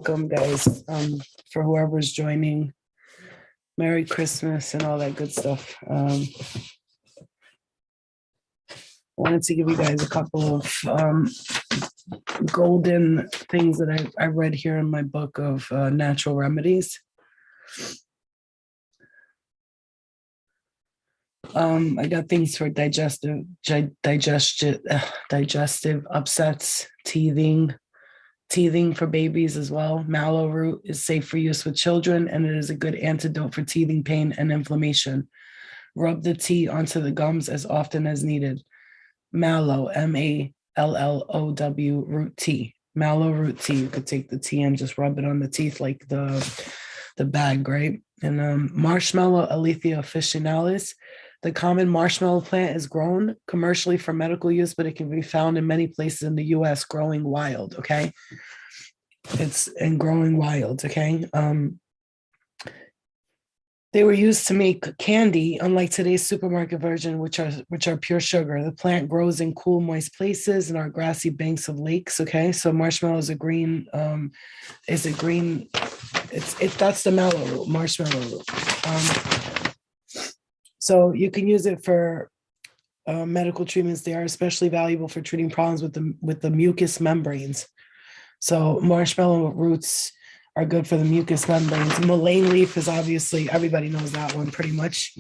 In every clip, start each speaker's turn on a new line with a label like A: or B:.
A: welcome, guys. For whoever's joining, Merry Christmas and all that good stuff. I wanted to give you guys a couple of golden things that I read here in my book of natural remedies. I got things for digestive upsets, teething for babies as well. Mallow root is safe for use with children, and it is a good antidote for teething pain and inflammation. Rub the tea onto the gums as often as needed. Mallow, MALLOW root tea. Mallow root tea. You could take the tea and just rub it on the teeth like the bag, right? And marshmallow, Aletheia officinalis. The common marshmallow plant is grown commercially for medical use, but it can be found in many places in the U.S. growing wild, okay? It's in growing wild, okay? They were used to make candy, unlike today's supermarket version, which are pure sugar. The plant grows in cool, moist places and our grassy banks of lakes, okay? So marshmallow is a green, that's the mallow root, marshmallow root. So you can use it for medical treatments. They are especially valuable for treating problems with the mucous membranes. So marshmallow roots are good for the mucous membranes. Mullein leaf is obviously, everybody knows that one pretty much.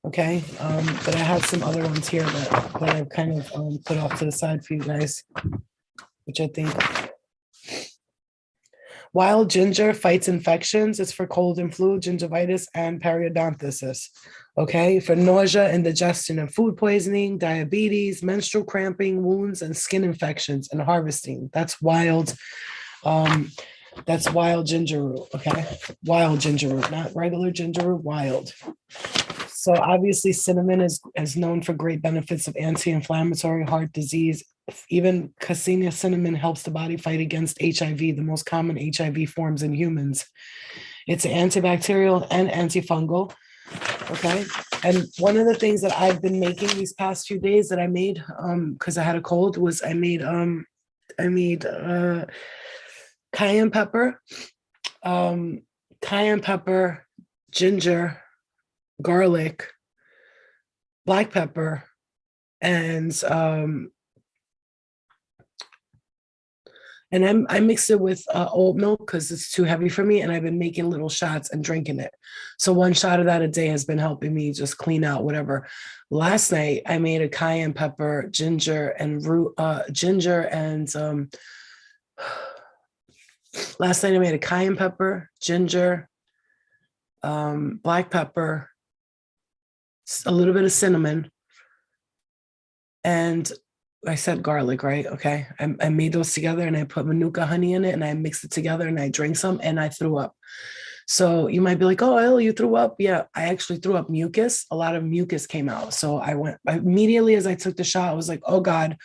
A: Okay, but I have some other ones here that I've kind of put off to the side for you guys, which I think. Wild ginger fights infections. It's for cold and flu, gingivitis, and periodontitis. Okay, for nausea, indigestion, and food poisoning, diabetes, menstrual cramping, wounds, and skin infections, and harvesting. That's wild. That's wild ginger root. Okay, wild ginger root, not regular ginger root. Wild. So obviously, cinnamon is known for great benefits of anti-inflammatory, heart disease. Even Cassina cinnamon helps the body fight against HIV, the most common HIV forms in humans. It's antibacterial and antifungal. Okay. And one of the things that I've been making these past few days that I made, because I had a cold, was I made cayenne pepper, ginger, garlic, black pepper, and I mixed it with oat milk because it's too heavy for me, and I've been making little shots and drinking it. So one shot of that a day has been helping me just clean out whatever. Last night I made a cayenne pepper, ginger, and last night I made a cayenne pepper, ginger, black pepper, a little bit of cinnamon, and I said garlic, right? Okay. I made those together and I put Manuka honey in it and I mixed it together and I drank some and I threw up. So you might be like, oh, Elle, you threw up. Yeah, I actually threw up mucus. A lot of mucus came out. So I immediately as I took the shot, I was like, oh God.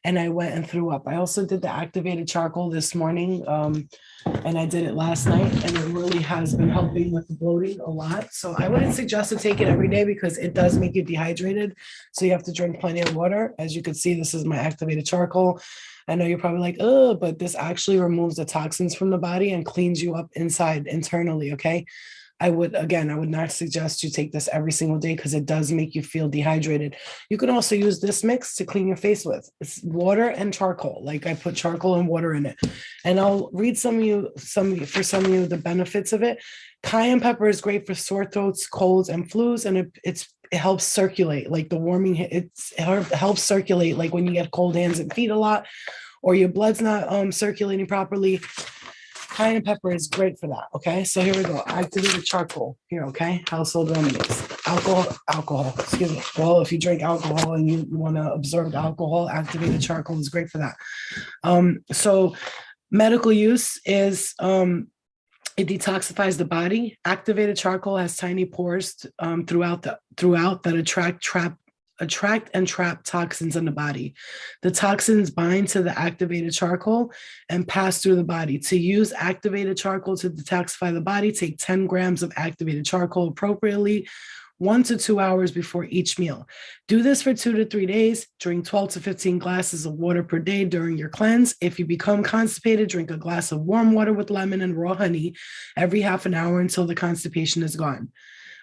A: And I went and threw up. I also did the activated charcoal this morning. And I did it last night, and it really has been helping with the bloating a lot. So I wouldn't suggest to take it every day because it does make you dehydrated. So you have to drink plenty of water. As you can see, this is my activated charcoal. I know you're probably like, oh, but this actually removes the toxins from the body and cleans you up inside internally. Okay. I would not suggest you take this every single day because it does make you feel dehydrated. You can also use this mix to clean your face with. It's water and charcoal. Like I put charcoal and water in it. And I'll read some of you the benefits of it. Cayenne pepper is great for sore throats, colds, and flus, and it helps circulate, like the warming. It helps circulate, like when you get cold hands and feet a lot, or your blood's not circulating properly. Cayenne pepper is great for that. Okay, so here we go. Activated charcoal here. Okay, household remedies. Alcohol. Excuse me. Well, if you drink alcohol and you want to absorb alcohol, activated charcoal is great for that. So medical use is it detoxifies the body. Activated charcoal has tiny pores throughout that attract and trap toxins in the body. The toxins bind to the activated charcoal and pass through the body. To use activated charcoal to detoxify the body, take 10 grams of activated charcoal appropriately 1 to 2 hours before each meal. Do this for 2 to 3 days. Drink 12 to 15 glasses of water per day during your cleanse. If you become constipated, drink a glass of warm water with lemon and raw honey every half an hour until the constipation is gone.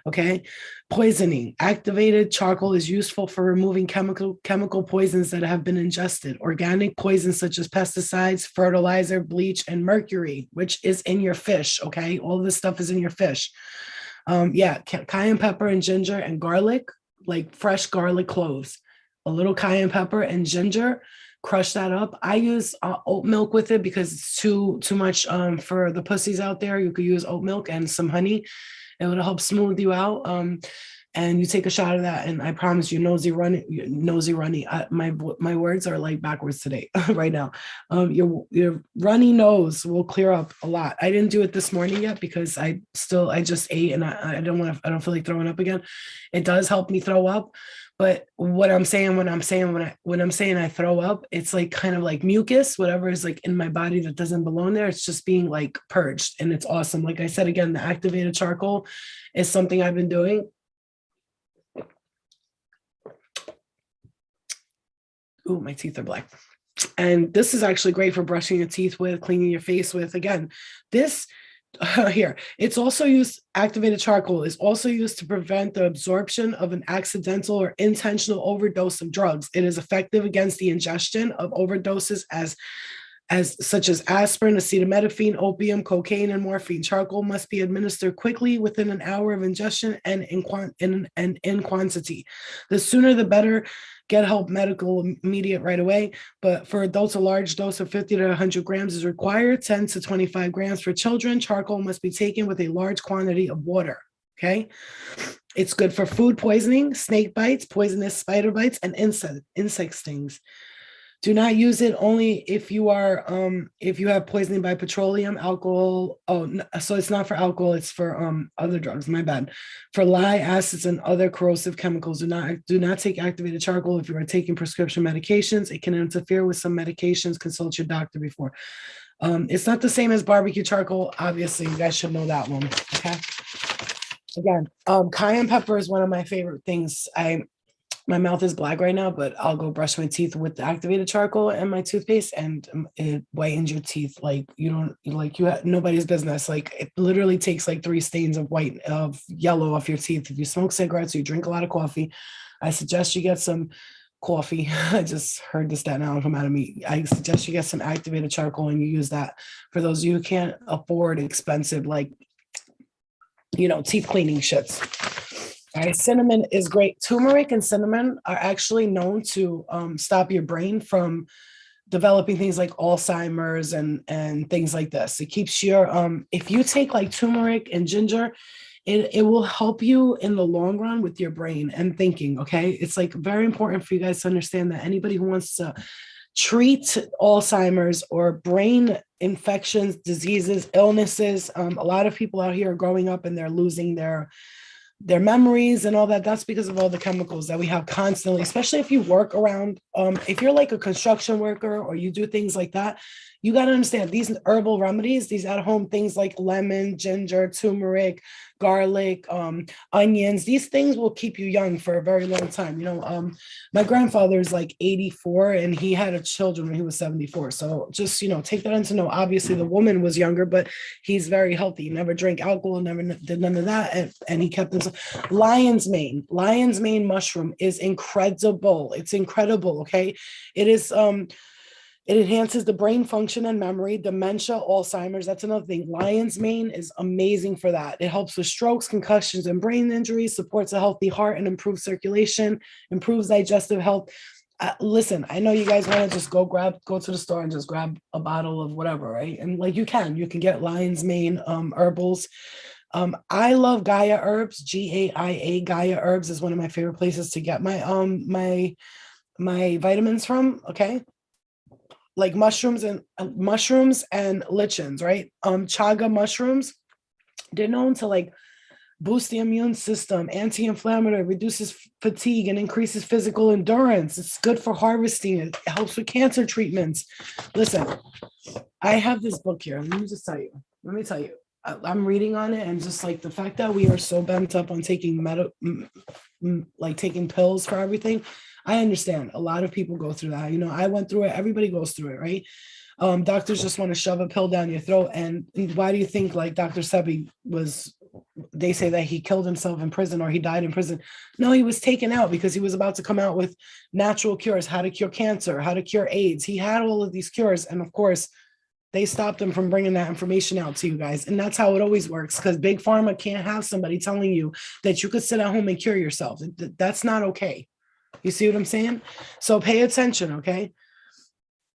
A: Okay. Poisoning. Activated charcoal is useful for removing chemical poisons that have been ingested. Organic poisons such as pesticides, fertilizer, bleach, and mercury, which is in your fish. Okay. All this stuff is in your fish. Cayenne pepper and ginger and garlic, like fresh garlic cloves. A little cayenne pepper and ginger, crush that up. I use oat milk with it because it's too much for the pussies out there. You could use oat milk and some honey. It would help smooth you out. And you take a shot of that, and I promise you, nosy runny. My words are like backwards today, right now. Your runny nose will clear up a lot. I didn't do it this morning yet because I just ate, and I don't feel like throwing up again. It does help me throw up, but what I'm saying when I'm saying I throw up, it's like kind of like mucus, whatever is like in my body that doesn't belong there. It's just being like purged, and it's awesome. Like I said again, the activated charcoal is something I've been doing. Ooh, my teeth are black. And this is actually great for brushing your teeth with, cleaning your face with. Again, this here, it's also used, activated charcoal is also used to prevent the absorption of an accidental or intentional overdose of drugs. It is effective against the ingestion of overdoses as such as aspirin, acetaminophen, opium, cocaine, and morphine. Charcoal must be administered quickly within an hour of ingestion and in quantity. The sooner the better. Get help medical immediate right away. But for adults, a large dose of 50 to 100 grams is required, 10 to 25 grams for children. Charcoal must be taken with a large quantity of water. Okay. It's good for food poisoning, snake bites, poisonous spider bites, and insect stings. Do not use it only if you have poisoning by petroleum, alcohol. So it's not for alcohol, it's for other drugs. My bad. For lye, acids, and other corrosive chemicals. Do not take activated charcoal if you are taking prescription medications. It can interfere with some medications. Consult your doctor before. It's not the same as barbecue charcoal. Obviously, you guys should know that one. Okay. Again, cayenne pepper is one of my favorite things. My mouth is black right now, but I'll go brush my teeth with the activated charcoal and my toothpaste, and it whitens your teeth like you have nobody's business. Like it literally takes like 3 stains of yellow off your teeth. If you smoke cigarettes, or you drink a lot of coffee, I suggest you get some coffee. I just heard the Staten Island come out of me. I suggest you get some activated charcoal and you use that. For those of you who can't afford expensive, like, teeth cleaning shits. All right, cinnamon is great. Turmeric and cinnamon are actually known to stop your brain from developing things like Alzheimer's and things like this. It keeps your, if you take like turmeric and ginger, it will help you in the long run with your brain and thinking, okay? It's like very important for you guys to understand that anybody who wants to treat Alzheimer's or brain infections, diseases, illnesses, a lot of people out here are growing up and they're losing their memories and all that. That's because of all the chemicals that we have constantly, especially if you work around, if you're like a construction worker or you do things like that, you got to understand these herbal remedies, these at-home things like lemon, ginger, turmeric, garlic, onions, these things will keep you young for a very long time. My grandfather is like 84 and he had children when he was 74. So just, take that into note. Obviously the woman was younger, but he's very healthy. He never drank alcohol, never did none of that. And he kept himself. Lion's mane mushroom is incredible. It's incredible. Okay. It is, it enhances the brain function and memory, dementia, Alzheimer's. That's another thing. Lion's mane is amazing for that. It helps with strokes, concussions, and brain injuries, supports a healthy heart and improves circulation, improves digestive health. Listen, I know you guys want to just go to the store and just grab a bottle of whatever, right? And like you can get lion's mane herbals. I love Gaia Herbs, GAIA. Gaia Herbs is one of my favorite places to get my my vitamins from. Okay. Like mushrooms and lichens, right? Chaga mushrooms, they're known to like boost the immune system, anti-inflammatory, reduces fatigue, and increases physical endurance. It's good for harvesting. It helps with cancer treatments. Listen, I have this book here. Let me tell you. I'm reading on it, and just like the fact that we are so bent up on taking like taking pills for everything. I understand a lot of people go through that. I went through it. Everybody goes through it, right? Doctors just want to shove a pill down your throat. And why do you think like Dr. Sebi was, they say that he killed himself in prison or he died in prison? No, he was taken out because he was about to come out with natural cures, how to cure cancer, how to cure AIDS. He had all of these cures. And of course, they stopped him from bringing that information out to you guys. And that's how it always works, because big pharma can't have somebody telling you that you could sit at home and cure yourself. That's not okay. You see what I'm saying? So pay attention, okay?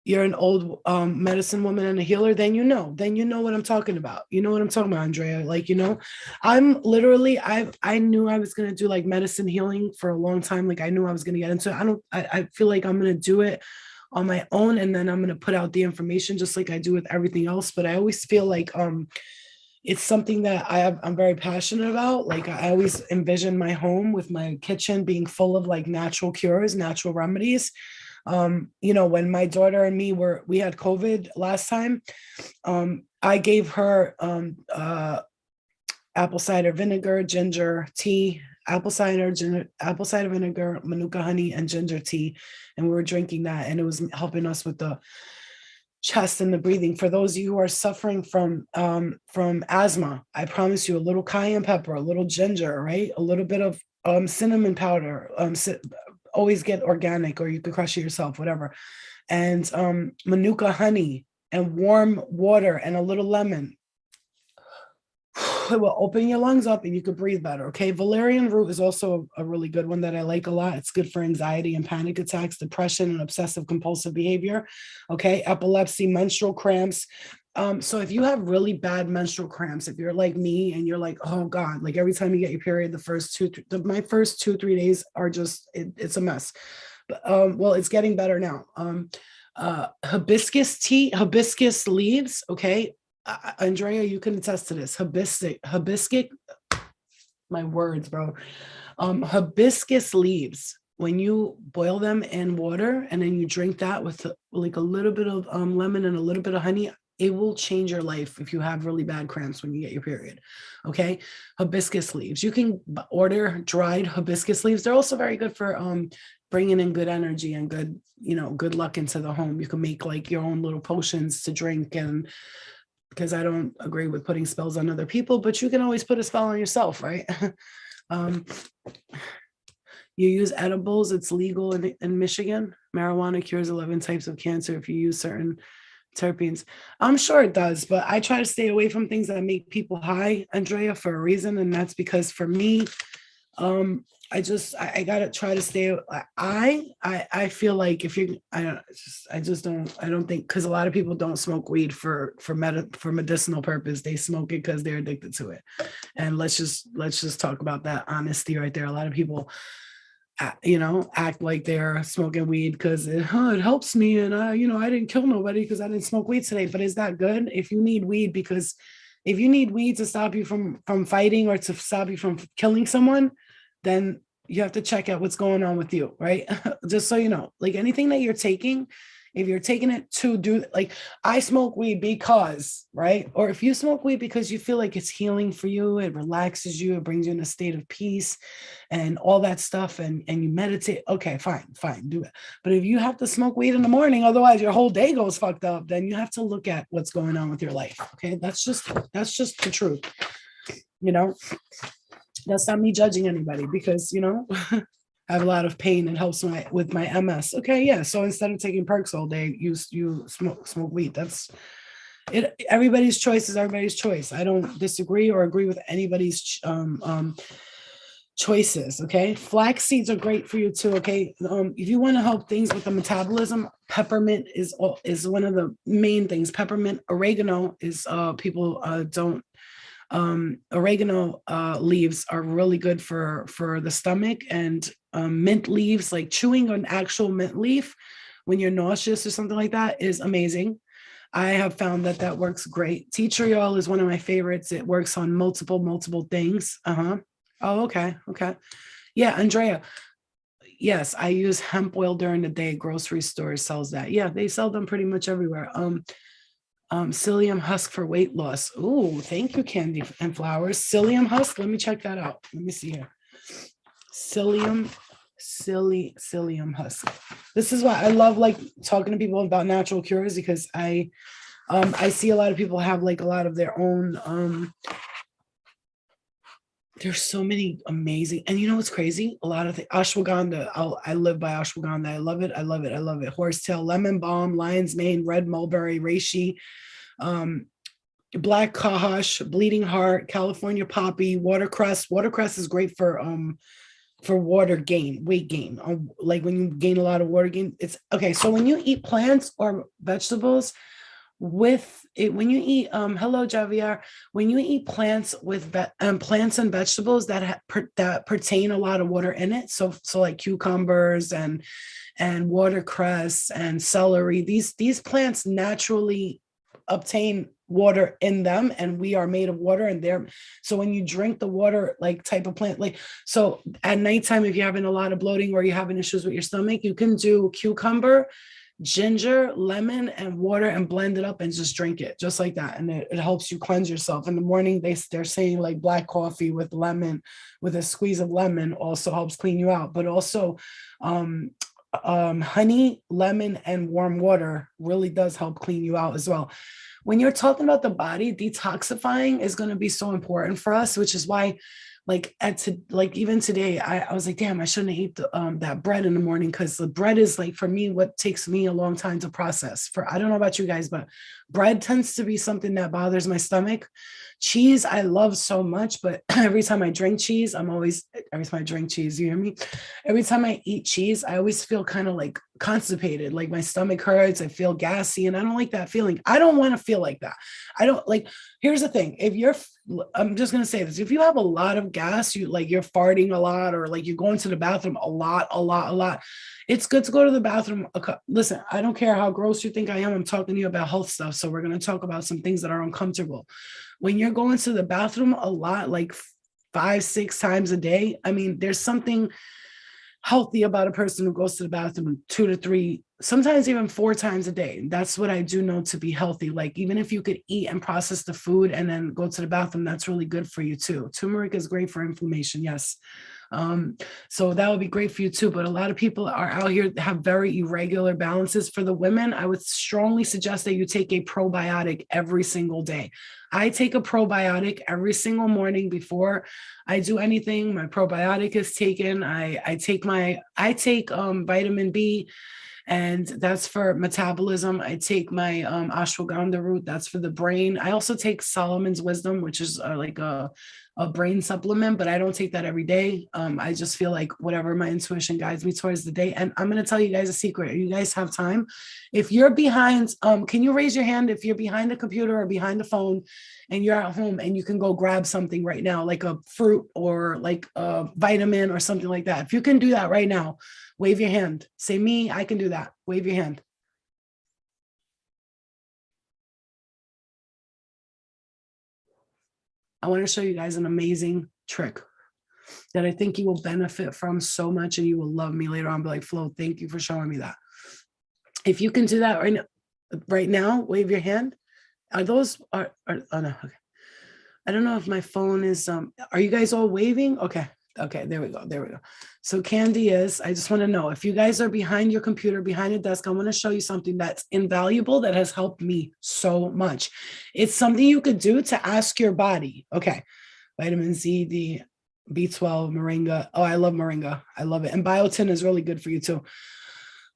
A: You're an old medicine woman and a healer, then you know what I'm talking about. You know what I'm talking about, Andrea. Like, I'm literally, I knew I was going to do like medicine healing for a long time. Like I knew I was going to get into it. I feel like I'm going to do it on my own, and then I'm going to put out the information just like I do with everything else. But I always feel like it's something that I'm very passionate about. Like I always envision my home with my kitchen being full of like natural cures, natural remedies. When my daughter and we had COVID last time, I gave her apple cider vinegar, ginger tea, apple cider vinegar, manuka honey, and ginger tea, and we were drinking that, and it was helping us with the chest and the breathing. For those of you who are suffering from asthma, I promise you, a little cayenne pepper, a little ginger, right, a little bit of cinnamon powder, always get organic, or you could crush it yourself, whatever, and manuka honey and warm water and a little lemon. It will open your lungs up and you could breathe better. Okay. Valerian root is also a really good one that I like a lot. It's good for anxiety and panic attacks, depression, and obsessive compulsive behavior. Okay. Epilepsy, menstrual cramps. So if you have really bad menstrual cramps, if you're like me and you're like, oh God, like every time you get your period, my first 2-3 days are just, it's a mess. But well, it's getting better now. Hibiscus tea, hibiscus leaves. Okay. Andrea, you can attest to this. Hibiscus, my words, bro. Hibiscus leaves, when you boil them in water and then you drink that with like a little bit of lemon and a little bit of honey, it will change your life if you have really bad cramps when you get your period. Okay. Hibiscus leaves. You can order dried hibiscus leaves. They're also very good for bringing in good energy and good luck into the home. You can make like your own little potions to drink, and because I don't agree with putting spells on other people, but you can always put a spell on yourself, right? You use edibles. It's legal in Michigan. Marijuana cures 11 types of cancer if you use certain terpenes. I'm sure it does, but I try to stay away from things that make people high, Andrea, for a reason. And that's because for me, I gotta try to stay. I feel like if you, I don't think, because a lot of people don't smoke weed for medicinal purpose. They smoke it because they're addicted to it. And let's just talk about that honesty right there. A lot of people, act like they're smoking weed because it helps me, and I didn't kill nobody because I didn't smoke weed today. But is that good? If you need weed to stop you from fighting or to stop you from killing someone, then you have to check out what's going on with you, right? Just so you know, like anything that you're taking, if you're taking it to do, like I smoke weed because, right? Or if you smoke weed because you feel like it's healing for you, it relaxes you, it brings you in a state of peace and all that stuff, and you meditate, okay, fine, do it. But if you have to smoke weed in the morning, otherwise your whole day goes fucked up, then you have to look at what's going on with your life. Okay. That's just the truth. That's not me judging anybody, because I have a lot of pain. It helps with my MS. Okay, yeah. So instead of taking perks all day, you smoke weed. That's it. Everybody's choice is everybody's choice. I don't disagree or agree with anybody's choices. Okay, flax seeds are great for you too. Okay, if you want to help things with the metabolism, peppermint is one of the main things. Peppermint, oregano is people don't. Oregano leaves are really good for the stomach, and mint leaves, like chewing an actual mint leaf when you're nauseous or something like that, is amazing. I have found that works great. Tea tree oil is one of my favorites. It works on multiple things. Oh, okay. Yeah, Andrea. Yes, I use hemp oil during the day. Grocery stores sells that. Yeah, they sell them pretty much everywhere. Psyllium husk for weight loss. Ooh, thank you, Candy and Flowers. Psyllium husk. Let me check that out. Let me see here. Psyllium, psyllium husk. This is why I love like talking to people about natural cures, because I see a lot of people have like a lot of their own. There's so many amazing, and you know what's crazy? A lot of the ashwagandha. I live by ashwagandha. I love it. I love it. I love it. Horsetail, lemon balm, lion's mane, red mulberry, reishi, um, black kahash, bleeding heart, California poppy, watercress. Watercress is great for water gain, weight gain. Like when you gain a lot of water gain, it's okay. So when you eat plants or vegetables with it, when you eat hello Javier, when you eat plants with plants and vegetables that that pertain a lot of water in it, so like cucumbers and watercress and celery, these plants naturally obtain water in them, and we are made of water, and they're, so when you drink the water like type of plant, like, so at nighttime if you're having a lot of bloating or you're having issues with your stomach, you can do cucumber, ginger, lemon, and water and blend it up and just drink it just like that, and it helps you cleanse yourself. In the morning they're saying like black coffee with lemon, with a squeeze of lemon, also helps clean you out. But also honey, lemon, and warm water really does help clean you out as well. When you're talking about the body, detoxifying is going to be so important for us, which is why like like even today, I was like, damn, I shouldn't eat that bread in the morning, because the bread is like, for me, what takes me a long time to process. I don't know about you guys, but bread tends to be something that bothers my stomach. Cheese, I love so much, but every time I drink cheese, every time I drink cheese, you hear me? Every time I eat cheese, I always feel kind of like constipated, like my stomach hurts, I feel gassy, and I don't like that feeling. I don't want to feel like that. I don't like, here's the thing, I'm just going to say this, if you have a lot of gas, you're farting a lot, or like you're going to the bathroom a lot, it's good to go to the bathroom. Listen, I don't care how gross you think I am. I'm talking to you about health stuff. So we're going to talk about some things that are uncomfortable. When you're going to the bathroom a lot, like 5-6 times a day, I mean, there's something healthy about a person who goes to the bathroom 2 to 3, sometimes even 4 times a day. That's what I do know to be healthy. Like even if you could eat and process the food and then go to the bathroom, that's really good for you too. Turmeric is great for inflammation. Yes. So that would be great for you too. But a lot of people are out here have very irregular balances. For the women, I would strongly suggest that you take a probiotic every single day. I take a probiotic every single morning before I do anything. My probiotic is taken. I take vitamin B, and that's for metabolism. I take my ashwagandha root, that's for the brain. I also take Solomon's Wisdom, which is like a brain supplement, but I don't take that every day. I just feel like whatever my intuition guides me towards the day. And I'm going to tell you guys a secret. You guys have time. If you're behind, can you raise your hand if you're behind the computer or behind the phone and you're at home and you can go grab something right now, like a fruit or like a vitamin or something like that? If you can do that right now, wave your hand. Say me, I can do that. Wave your hand. I want to show you guys an amazing trick that I think you will benefit from so much, and you will love me later on. Be like, Flo, thank you for showing me that. If you can do that right now, wave your hand. Are those oh no, okay. I don't know if my phone is are you guys all waving? Okay, there we go. So Candy is, I just want to know if you guys are behind your computer, behind a desk, I want to show you something that's invaluable that has helped me so much. It's something you could do to ask your body. Okay, vitamin C, D, B12, moringa. Oh, I love moringa. I love it. And biotin is really good for you too.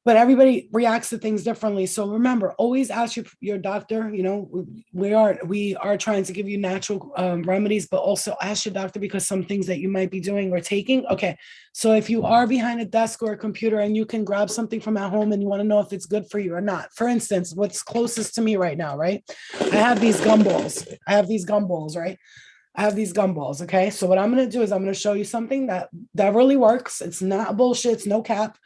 A: But everybody reacts to things differently. So remember, always ask your doctor. You know, we are trying to give you natural remedies, but also ask your doctor, because some things that you might be doing or taking. Okay, so if you are behind a desk or a computer and you can grab something from at home and you want to know if it's good for you or not. For instance, what's closest to me right now, right? I have these gumballs. Right? I have these gumballs. Okay, so what I'm going to do is I'm going to show you something that really works. It's not bullshit. It's no cap.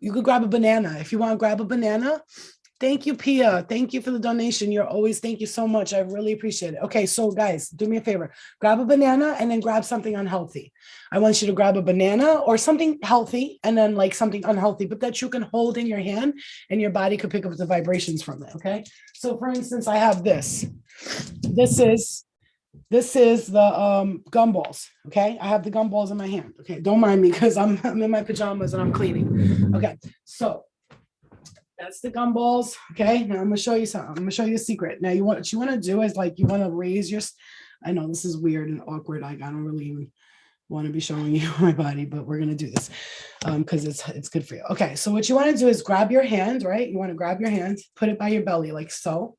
A: You could grab a banana. If you want to grab a banana, Thank you, Pia. Thank you for the donation. Thank you so much. I really appreciate it. Okay, so guys, do me a favor. Grab a banana and then grab something unhealthy. I want you to grab a banana or something healthy and then like something unhealthy, but that you can hold in your hand and your body could pick up the vibrations from it, okay? So for instance, I have this. This is the gumballs, okay? I have the gumballs in my hand, okay? Don't mind me because I'm in my pajamas and I'm cleaning. Okay, so that's the gumballs. Okay. Now I'm gonna show you something. I'm gonna show you a secret. Now what you want to do is like you want to raise your. I know this is weird and awkward. Like I don't really even want to be showing you my body, but we're gonna do this because it's good for you. Okay. So what you want to do is grab your hand, right? You want to grab your hand, put it by your belly like so.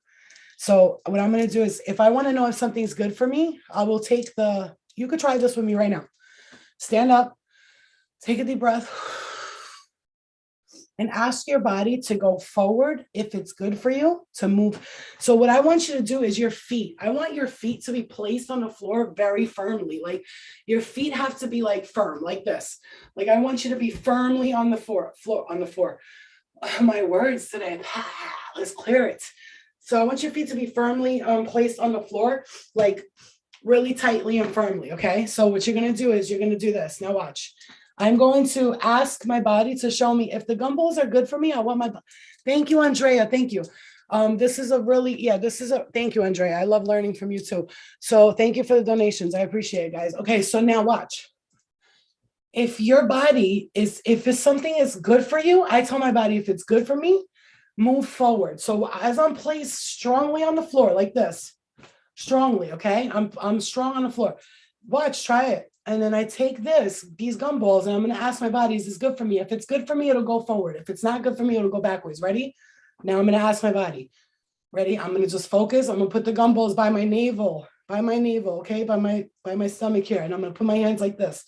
A: So what I'm gonna do is if I want to know if something's good for me, I will take the. You could try this with me right now. Stand up, take a deep breath. And ask your body to go forward if it's good for you to move. So what I want you to do is your feet. I want your feet to be placed on the floor very firmly. Like your feet have to be like firm, like this. Like I want you to be firmly on the floor. My words today. Let's clear it. So I want your feet to be firmly placed on the floor, like really tightly and firmly. Okay. So what you're gonna do is you're gonna do this. Now watch. I'm going to ask my body to show me if the gumballs are good for me. I want thank you, Andrea. Thank you. Thank you, Andrea. I love learning from you too. So thank you for the donations. I appreciate it, guys. Okay, so now watch. If something is good for you, I tell my body, if it's good for me, move forward. So as I'm placed strongly on the floor like this, strongly, okay? I'm strong on the floor. Watch, try it. And then I take these gumballs, and I'm going to ask my body, is this good for me? If it's good for me, it'll go forward. If it's not good for me, it'll go backwards. Ready? Now I'm going to ask my body. Ready? I'm going to just focus. I'm going to put the gumballs by my navel, okay? By my stomach here. And I'm going to put my hands like this.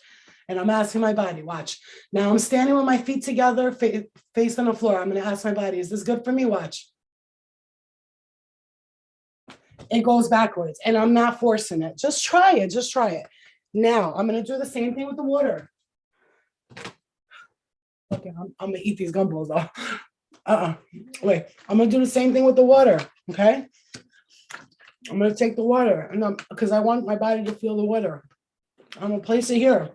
A: And I'm asking my body, watch. Now I'm standing with my feet together, face on the floor. I'm going to ask my body, is this good for me? Watch. It goes backwards, and I'm not forcing it. Just try it. Just try it. Now, I'm going to do the same thing with the water. Okay, I'm going to eat these gumballs, though. Wait, I'm going to do the same thing with the water, okay? I'm going to take the water, because I want my body to feel the water. I'm going to place it here.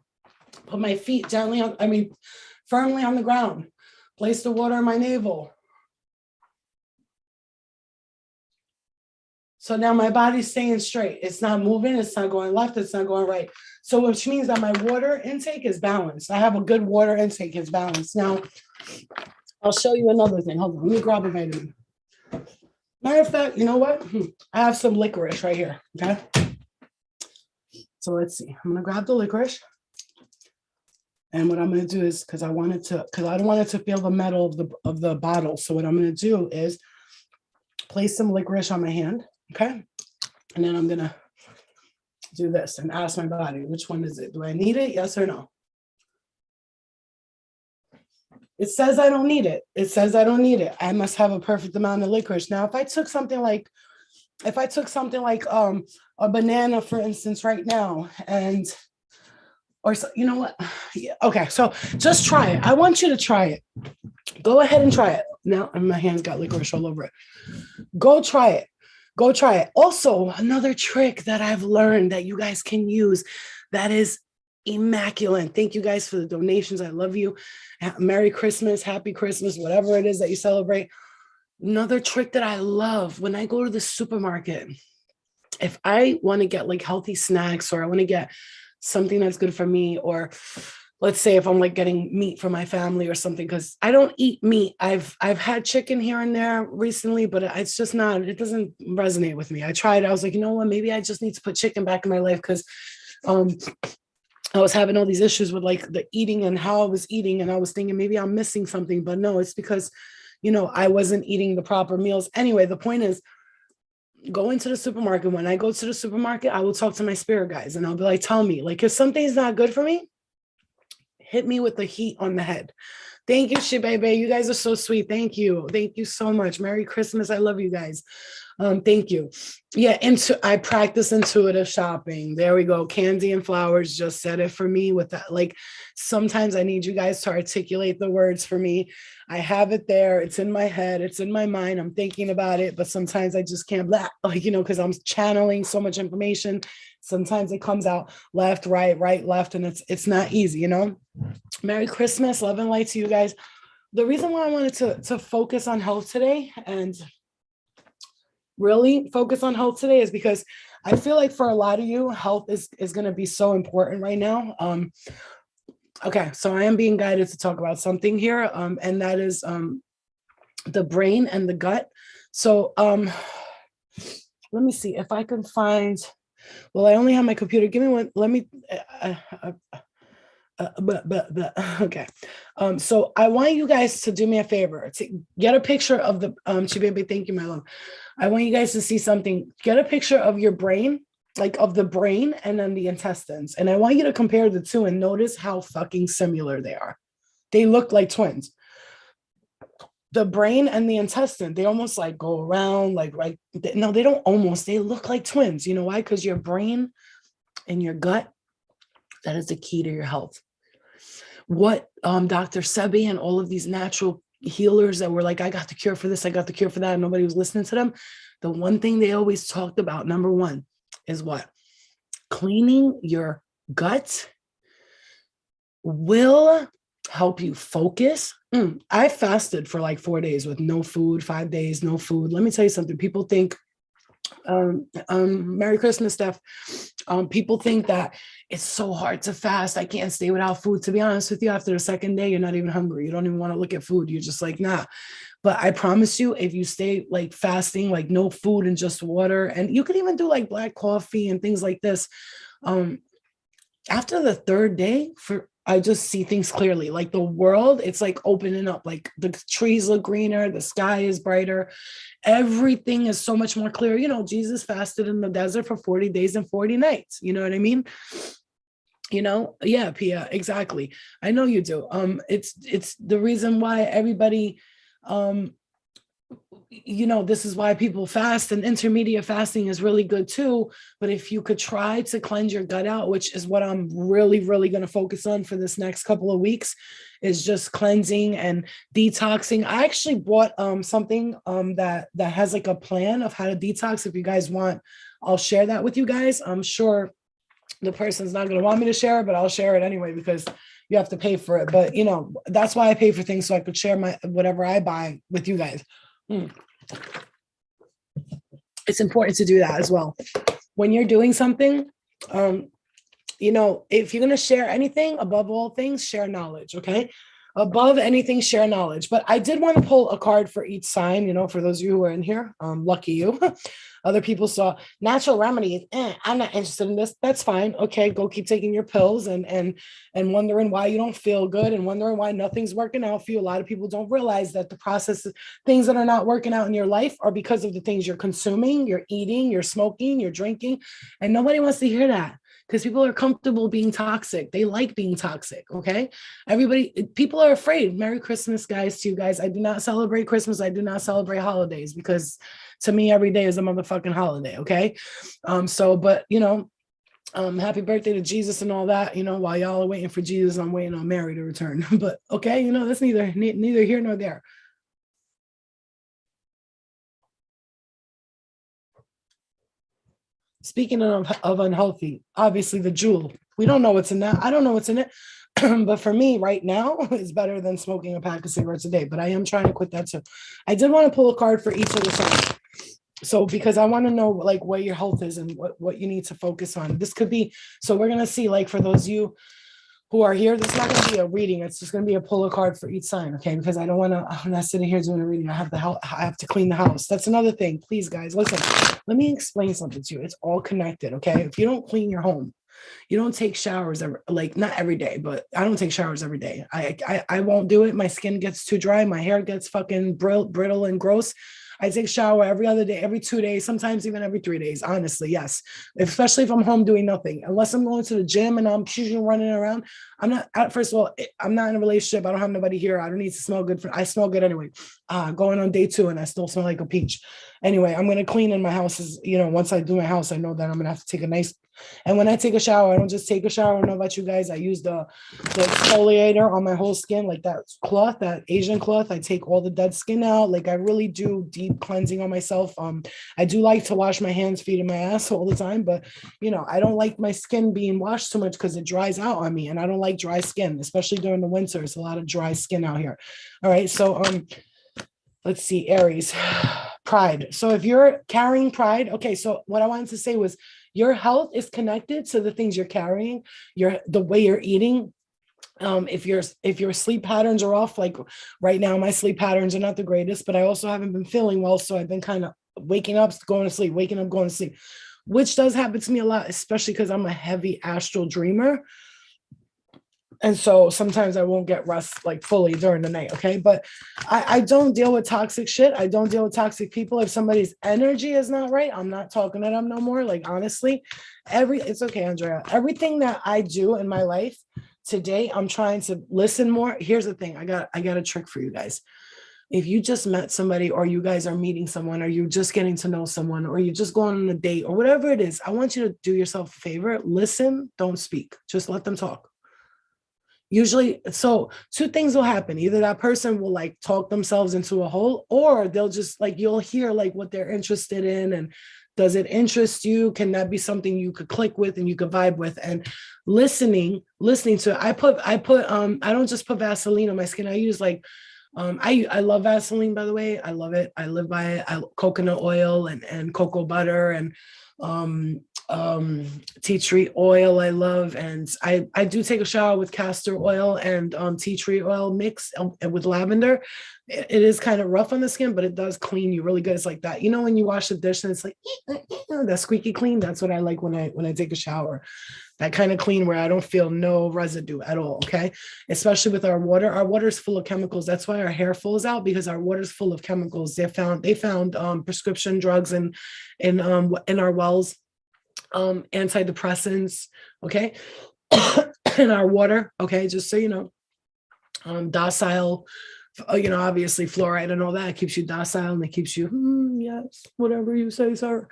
A: Put my feet firmly on the ground. Place the water in my navel. So now my body's staying straight. It's not moving. It's not going left. It's not going right. So which means that my water intake is balanced. I have a good water intake. It's balanced. Now, I'll show you another thing. Hold on. Let me grab a vitamin. Matter of fact, you know what? I have some licorice right here. Okay. So let's see. I'm going to grab the licorice. And what I'm going to do is, because I don't want it to feel the metal of the bottle. So what I'm going to do is place some licorice on my hand. Okay. And then I'm going to do this and ask my body, which one is it? Do I need it? Yes or no? It says I don't need it. It says I don't need it. I must have a perfect amount of licorice. Now, if I took something like a banana, for instance, right now, you know what? Yeah, okay. So just try it. I want you to try it. Go ahead and try it. Now, my hand's got licorice all over it. Go try it. Go try it. Also, another trick that I've learned that you guys can use that is immaculate. Thank you guys for the donations. I love you. Merry Christmas, Happy Christmas, whatever it is that you celebrate. Another trick that I love when I go to the supermarket, if I want to get like healthy snacks or I want to get something that's good for me, or let's say if I'm like getting meat for my family or something, because I don't eat meat. I've had chicken here and there recently, but it doesn't resonate with me. I tried. I was like, you know what? Maybe I just need to put chicken back in my life because I was having all these issues with like the eating and how I was eating. And I was thinking maybe I'm missing something, but no, it's because, I wasn't eating the proper meals. Anyway, the point is, going to the supermarket. When I go to the supermarket, I will talk to my spirit guides and I'll be like, tell me, like, if something's not good for me, hit me with the heat on the head. Thank you, shit, baby. You guys are so sweet. Thank you. Thank you so much. Merry Christmas. I love you guys. Thank you. Yeah, I practice intuitive shopping. There we go. Candy and Flowers just said it for me with that. Like sometimes I need you guys to articulate the words for me. I have it there. It's in my head. It's in my mind. I'm thinking about it, but sometimes I just can't because I'm channeling so much information. Sometimes it comes out left, right, left, and it's not easy, Merry Christmas, love and light to you guys. The reason why I wanted to focus on health today and really focus on health today is because I feel like for a lot of you, health is going to be so important right now. Okay, so I am being guided to talk about something here, and that is the brain and the gut. So let me see if I can find. Well, I only have my computer. Give me one. Let me. Okay. So I want you guys to do me a favor to get a picture of the Chibaby. Thank you, my love. I want you guys to see something. Get a picture of your brain, like of the brain and then the intestines. And I want you to compare the two and notice how fucking similar they are. They look like twins. The brain and the intestine, they almost like go around like right. No, they don't almost. They look like twins. You know why? Because your brain and your gut, that is the key to your health. What Dr. Sebi and all of these natural healers that were like, I got the cure for this, I got the cure for that, and nobody was listening to them. The one thing they always talked about, number one, is what? Cleaning your gut will help you focus. I fasted for like 4 days with no food, 5 days, no food. Let me tell you something. People think, Merry Christmas, Steph. People think that it's so hard to fast. I can't stay without food. To be honest with you, after the second day, you're not even hungry. You don't even want to look at food. You're just like, nah. But I promise you, if you stay like fasting, like no food and just water, and you could even do like black coffee and things like this. After the third day, I just see things clearly. Like the world, it's like opening up. Like the trees look greener, the sky is brighter. Everything is so much more clear. Jesus fasted in the desert for 40 days and 40 nights. You know what I mean? Yeah, Pia, exactly. I know you do. It's the reason why everybody, this is why people fast, and intermediate fasting is really good too. But if you could try to cleanse your gut out, which is what I'm really, really going to focus on for this next couple of weeks, is just cleansing and detoxing. I actually bought something that has like a plan of how to detox. If you guys want, I'll share that with you guys. I'm sure the person's not going to want me to share it, but I'll share it anyway because you have to pay for it. But that's why I pay for things, so I could share my whatever I buy with you guys. It's important to do that as well. When you're doing something, if you're going to share anything, above all things, share knowledge. Okay. Above anything, share knowledge. But I did want to pull a card for each sign, for those of you who are in here. Lucky you. Other people saw natural remedies. I'm not interested in this. That's fine. Okay, go keep taking your pills and wondering why you don't feel good and wondering why nothing's working out for you. A lot of people don't realize that the process, things that are not working out in your life are because of the things you're consuming, you're eating, you're smoking, you're drinking. And nobody wants to hear that. Because people are comfortable being toxic. They like being toxic, okay? People are afraid. Merry Christmas, guys, to you guys. I do not celebrate Christmas. I do not celebrate holidays because to me, every day is a motherfucking holiday, okay? Happy birthday to Jesus and all that. While y'all are waiting for Jesus, I'm waiting on Mary to return. But, okay, that's neither here nor there. Speaking of unhealthy, obviously the jewel. We don't know what's in that. I don't know what's in it. But for me right now, it's better than smoking a pack of cigarettes a day. But I am trying to quit that too. I did want to pull a card for each of the signs. So because I want to know like where your health is and what you need to focus on. This could be, so we're going to see like for those of you who are here, this is not going to be a reading. It's just going to be a pull a card for each sign. Okay. Because I'm not sitting here doing a reading. I have to clean the house. That's another thing. Please guys, listen, let me explain something to you. It's all connected. Okay. If you don't clean your home, you don't take showers not every day, but I don't take showers every day. I won't do it. My skin gets too dry. My hair gets fucking brittle and gross. I take a shower every other day, every 2 days, sometimes even every 3 days, honestly. Yes. Especially if I'm home doing nothing, unless I'm going to the gym and I'm running around. I'm not, first of all, I'm not in a relationship. I don't have nobody here. I don't need to smell good. I smell good anyway. Going on day 2 and I still smell like a peach. Anyway, I'm going to clean in my house. Once I do my house, I know that I'm going to have to take a nice, and when I take a shower, I don't just take a shower. I don't know about you guys. I use the exfoliator on my whole skin, like that cloth, that Asian cloth. I take all the dead skin out. Like I really do deep cleansing on myself. I do like to wash my hands, feet, and my ass all the time, but I don't like my skin being washed too much because it dries out on me, and I don't like dry skin, especially during the winter. It's a lot of dry skin out here. All right, so let's see, Aries, pride. So if you're carrying pride, okay, so what I wanted to say was your health is connected to the things you're carrying, the way you're eating. If your sleep patterns are off, like right now, my sleep patterns are not the greatest, but I also haven't been feeling well. So I've been kind of waking up, going to sleep, waking up, going to sleep, which does happen to me a lot, especially because I'm a heavy astral dreamer. And so sometimes I won't get rest like fully during the night. Okay. But I don't deal with toxic shit. I don't deal with toxic people. If somebody's energy is not right, I'm not talking to them no more. Like, honestly, it's okay, Andrea. Everything that I do in my life today, I'm trying to listen more. Here's the thing. I got a trick for you guys. If you just met somebody, or you guys are meeting someone, or you're just getting to know someone, or you're just going on a date, or whatever it is, I want you to do yourself a favor. Listen, don't speak. Just let them talk. Usually, so 2 things will happen. Either that person will like talk themselves into a hole, or they'll just like, you'll hear like what they're interested in, and does it interest you? Can that be something you could click with and you could vibe with? And listening to it. I don't just put Vaseline on my skin. I use like I love Vaseline, by the way. I love it. I live by it. Coconut oil and cocoa butter and um tea tree oil I love, and I do take a shower with castor oil and tea tree oil mix with lavender. It is kind of rough on the skin, but it does clean you really good. It's like that, when you wash the dish and it's like that squeaky clean. That's what I like when I take a shower. That kind of clean where I don't feel no residue at all. Okay. Especially with our water. Our water is full of chemicals. That's why our hair falls out, because our water is full of chemicals. They found prescription drugs in our wells, antidepressants, okay, in our water, okay, just so you know, docile, obviously fluoride and all that keeps you docile, and it keeps you, yes, whatever you say, sir,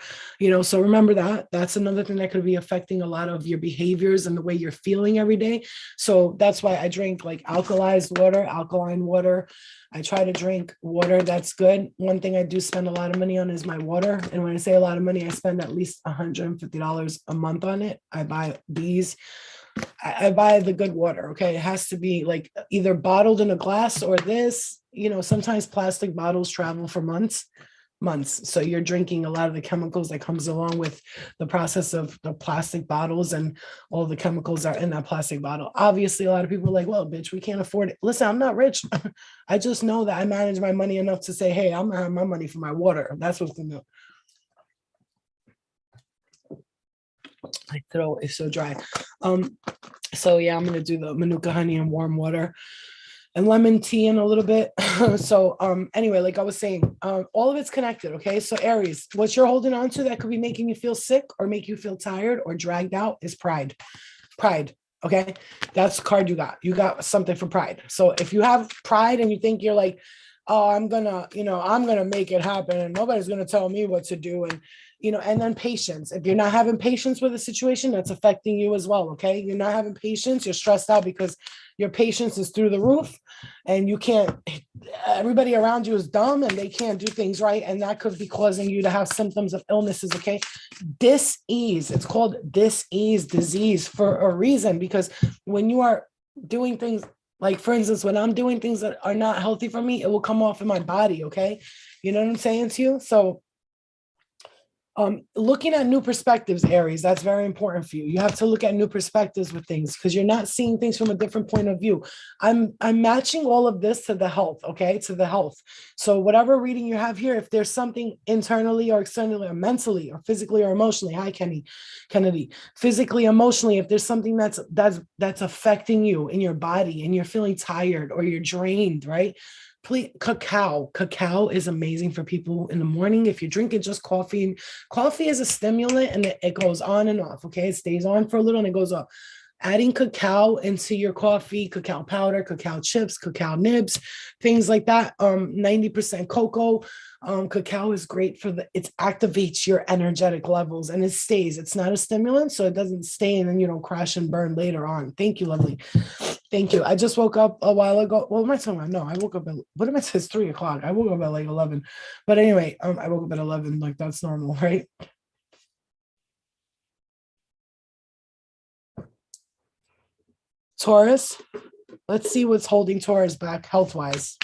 A: so remember that. That's another thing that could be affecting a lot of your behaviors and the way you're feeling every day. So that's why I drink like alkaline water. I try to drink water that's good. One thing I do spend a lot of money on is my water. And when I say a lot of money, I spend at least $150 a month on it. I buy these. I buy the good water. Okay. It has to be like either bottled in a glass or this, sometimes plastic bottles travel for months. So you're drinking a lot of the chemicals that comes along with the process of the plastic bottles, and all the chemicals are in that plastic bottle. Obviously, a lot of people are like, well, bitch, we can't afford it. Listen, I'm not rich. I just know that I manage my money enough to say, hey, I'm gonna have my money for my water. That's what's gonna do. My throat is so dry. So yeah, I'm gonna do the Manuka honey and warm water and lemon tea in a little bit. So anyway, like I was saying, all of it's connected. Okay. So Aries, what you're holding on to that could be making you feel sick or make you feel tired or dragged out is pride. Okay. That's the card you got. You got something for pride. So if you have pride and you think you're like, oh, I'm gonna make it happen and nobody's gonna tell me what to do. And then patience. If you're not having patience with a situation, that's affecting you as well. Okay. You're not having patience. You're stressed out because your patience is through the roof, and everybody around you is dumb and they can't do things right. And that could be causing you to have symptoms of illnesses. Okay. Dis-ease. It's called dis-ease disease for a reason, because when you are doing things, like for instance, when I'm doing things that are not healthy for me, it will come off in my body. Okay. You know what I'm saying to you? So looking at new perspectives, Aries, that's very important for you. You have to look at new perspectives with things, because you're not seeing things from a different point of view. I'm matching all of this to the health, okay, to the health. So whatever reading you have here, if there's something internally or externally or mentally or physically or emotionally, hi Kennedy, physically, emotionally, if there's something that's affecting you in your body and you're feeling tired or you're drained, right? Please, cacao is amazing for people in the morning. If you're drinking just coffee, coffee is a stimulant and it goes on and off. Okay, it stays on for a little and it goes off. Adding cacao into your coffee, cacao powder, cacao chips, cacao nibs, things like that. 90% cocoa. Cacao is great for it activates your energetic levels and it stays. It's not a stimulant, so it doesn't stay and then you don't crash and burn later on. Thank you, lovely. Thank you. I just woke up a while ago. Well, my time, no, I woke up at, what am I saying? It's 3 o'clock. I woke up at like 11. But anyway, I woke up at 11, like that's normal, right? Taurus, let's see what's holding Taurus back health-wise.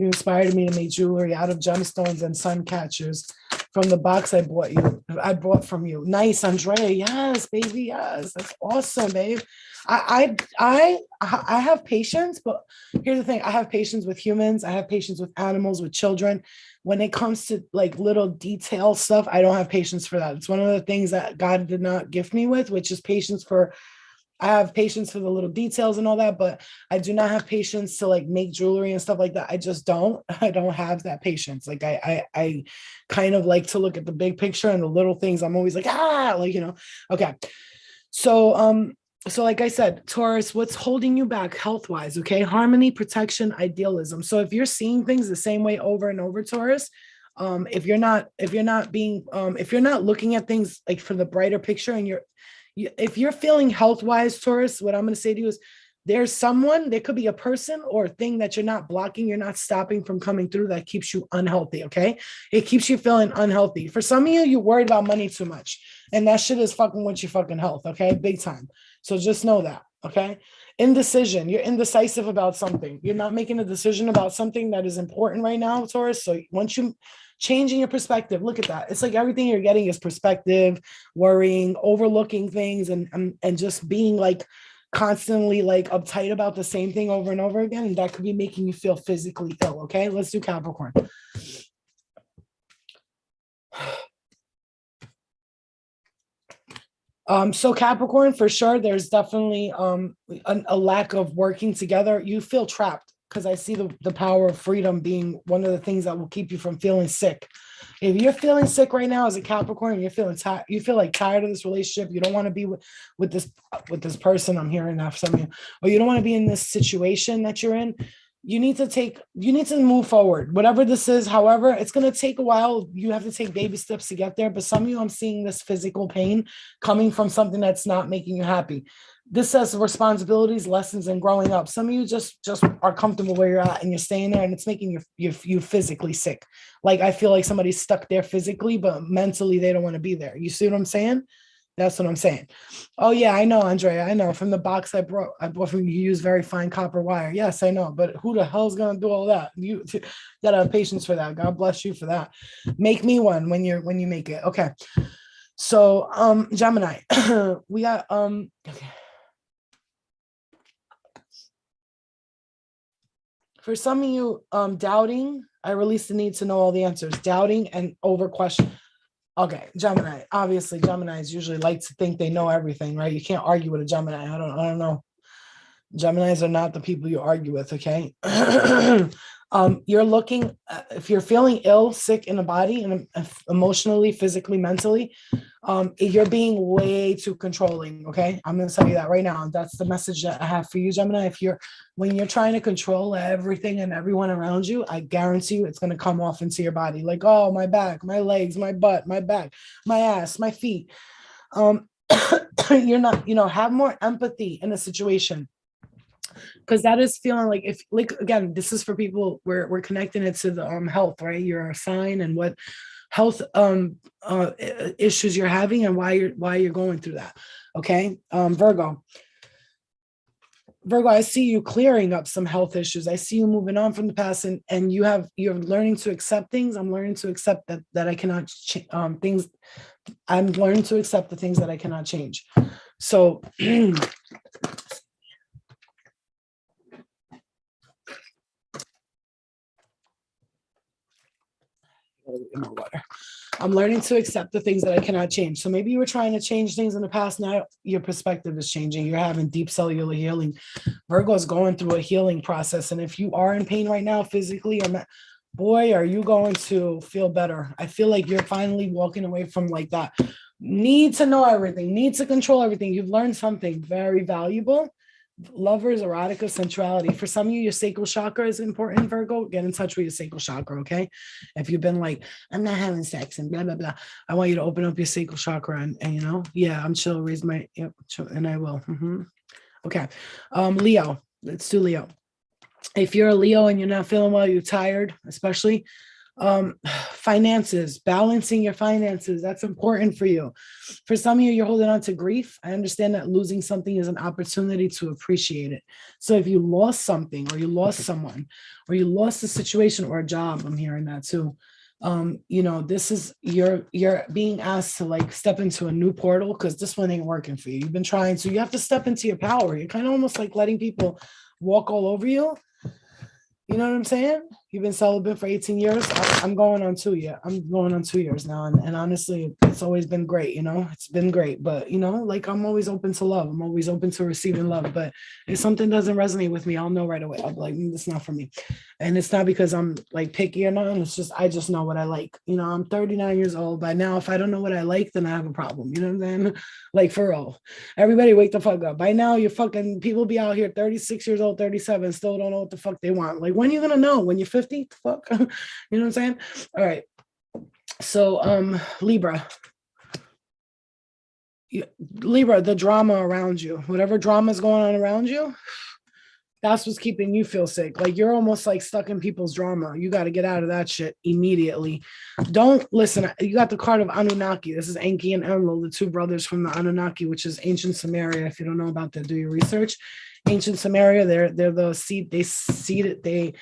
A: You inspired me to make jewelry out of gemstones and sun catchers from the box I bought from you. Nice, Andrea. Yes, baby. Yes, that's awesome, babe. I have patience, but here's the thing: I have patience with humans. I have patience with animals, with children. When it comes to like little detail stuff, I don't have patience for that. It's one of the things that God did not gift me with, which is patience for. I have patience for the little details and all that, but I do not have patience to like make jewelry and stuff like that. I just don't. I don't have that patience. Like I kind of like to look at the big picture and the little things. I'm always like, like, okay. So like I said, Taurus, what's holding you back health-wise? Okay, harmony, protection, idealism. So if you're seeing things the same way over and over, Taurus, if you're not looking at things like for the brighter picture and if you're feeling health-wise, Taurus, what I'm going to say to you is there could be a person or a thing that you're not blocking, you're not stopping from coming through that keeps you unhealthy, okay? It keeps you feeling unhealthy. For some of you, you're worried about money too much, and that shit is fucking with your fucking health, okay? Big time. So just know that, okay? Indecision. You're indecisive about something. You're not making a decision about something that is important right now, Taurus. So once you changing your perspective, look at that. It's like everything you're getting is perspective, worrying, overlooking things, and just being like constantly like uptight about the same thing over and over again. And that could be making you feel physically ill. Okay, let's do Capricorn. So Capricorn, for sure, there's definitely a lack of working together. You feel trapped because I see the power of freedom being one of the things that will keep you from feeling sick. If you're feeling sick right now as a Capricorn, and you're feeling tired, you feel like tired of this relationship, you don't want to be with this person. I'm hearing that from you, or you don't want to be in this situation that you're in. You need to move forward, whatever this is. However, it's going to take a while. You have to take baby steps to get there. But some of you, I'm seeing this physical pain coming from something that's not making you happy. This says responsibilities, lessons, and growing up. Some of you just are comfortable where you're at and you're staying there, and it's making you physically sick. Like I feel like somebody's stuck there physically, but mentally they don't want to be there. You see what I'm saying? That's what I'm saying. Oh yeah, I know, Andrea. I know from the box I bought from you. You use very fine copper wire. Yes, I know. But who the hell's gonna do all that? You gotta have patience for that. God bless you for that. Make me one when you make it. Okay. So Gemini, we got okay. For some of you, doubting, I release the need to know all the answers. Doubting and over question. Okay, Gemini. Obviously, Geminis usually like to think they know everything, right? You can't argue with a Gemini. I don't know. Geminis are not the people you argue with, okay? You're looking, if you're feeling ill, sick in the body, and emotionally, physically, mentally, you're being way too controlling, okay? I'm going to tell you that right now. That's the message that I have for you, Gemini. When you're trying to control everything and everyone around you, I guarantee you it's going to come off into your body. Like, oh, my back, my legs, my butt, my back, my ass, my feet. You're not, have more empathy in a situation. Because that is feeling like if like again, this is for people we're connecting it to the health, right? Your sign and what health issues you're having and why you're going through that. Okay. Virgo, I see you clearing up some health issues. I see you moving on from the past, and you're learning to accept things. I'm learning to accept that I cannot things. I'm learning to accept the things that I cannot change. So water. I'm learning to accept the things that I cannot change. So maybe you were trying to change things in the past. Now your perspective is changing. You're having deep cellular healing. Virgo is going through a healing process. And if you are in pain right now, physically or boy, are you going to feel better. I feel like you're finally walking away from like that. Need to know everything, need to control everything. You've learned something very valuable. Lovers, erotica, sensuality. For some of you, your sacral chakra is important, Virgo. Get in touch with your sacral chakra, okay? If you've been like, I'm not having sex and blah, blah, blah. I want you to open up your sacral chakra and you know, yeah, I'm chill, raise my, yep, and I will. Okay. Leo, let's do Leo. If you're a Leo and you're not feeling well, you're tired, especially finances, balancing your finances, that's important for you. For some of you, you're holding on to grief. I understand that losing something is an opportunity to appreciate it. So if you lost something or you lost someone or you lost a situation or a job, I'm hearing that too. You know, this is you're being asked to like step into a new portal because this one ain't working for you. You've been trying to, you have to step into your power. You're kind of almost like letting people walk all over you. You know what I'm saying? You've been celibate for 18 years. I'm going on 2 years. I'm going on 2 years now. And honestly, it's always been great. You know, it's been great. But, you know, like I'm always open to love. I'm always open to receiving love. But if something doesn't resonate with me, I'll know right away. I'll be like, it's not for me. And it's not because I'm like picky or nothing. It's just, I just know what I like. You know, I'm 39 years old. By now, if I don't know what I like, then I have a problem. You know what I'm saying? Like for real. Everybody wake the fuck up. By now, you're fucking, people be out here 36 years old, 37, still don't know what the fuck they want. Like, when are you going to know? When you're 50? Fuck. You know what I'm saying? All right. So, Libra. Libra, the drama around you, whatever drama is going on around you, that's what's keeping you feel sick. Like you're almost like stuck in people's drama. You got to get out of that shit immediately. Don't listen. You got the card of Anunnaki. This is Enki and Enlil, the two brothers from the Anunnaki, which is ancient Sumeria. If you don't know about that, do your research. Ancient Sumeria, they're the seed. They seeded. They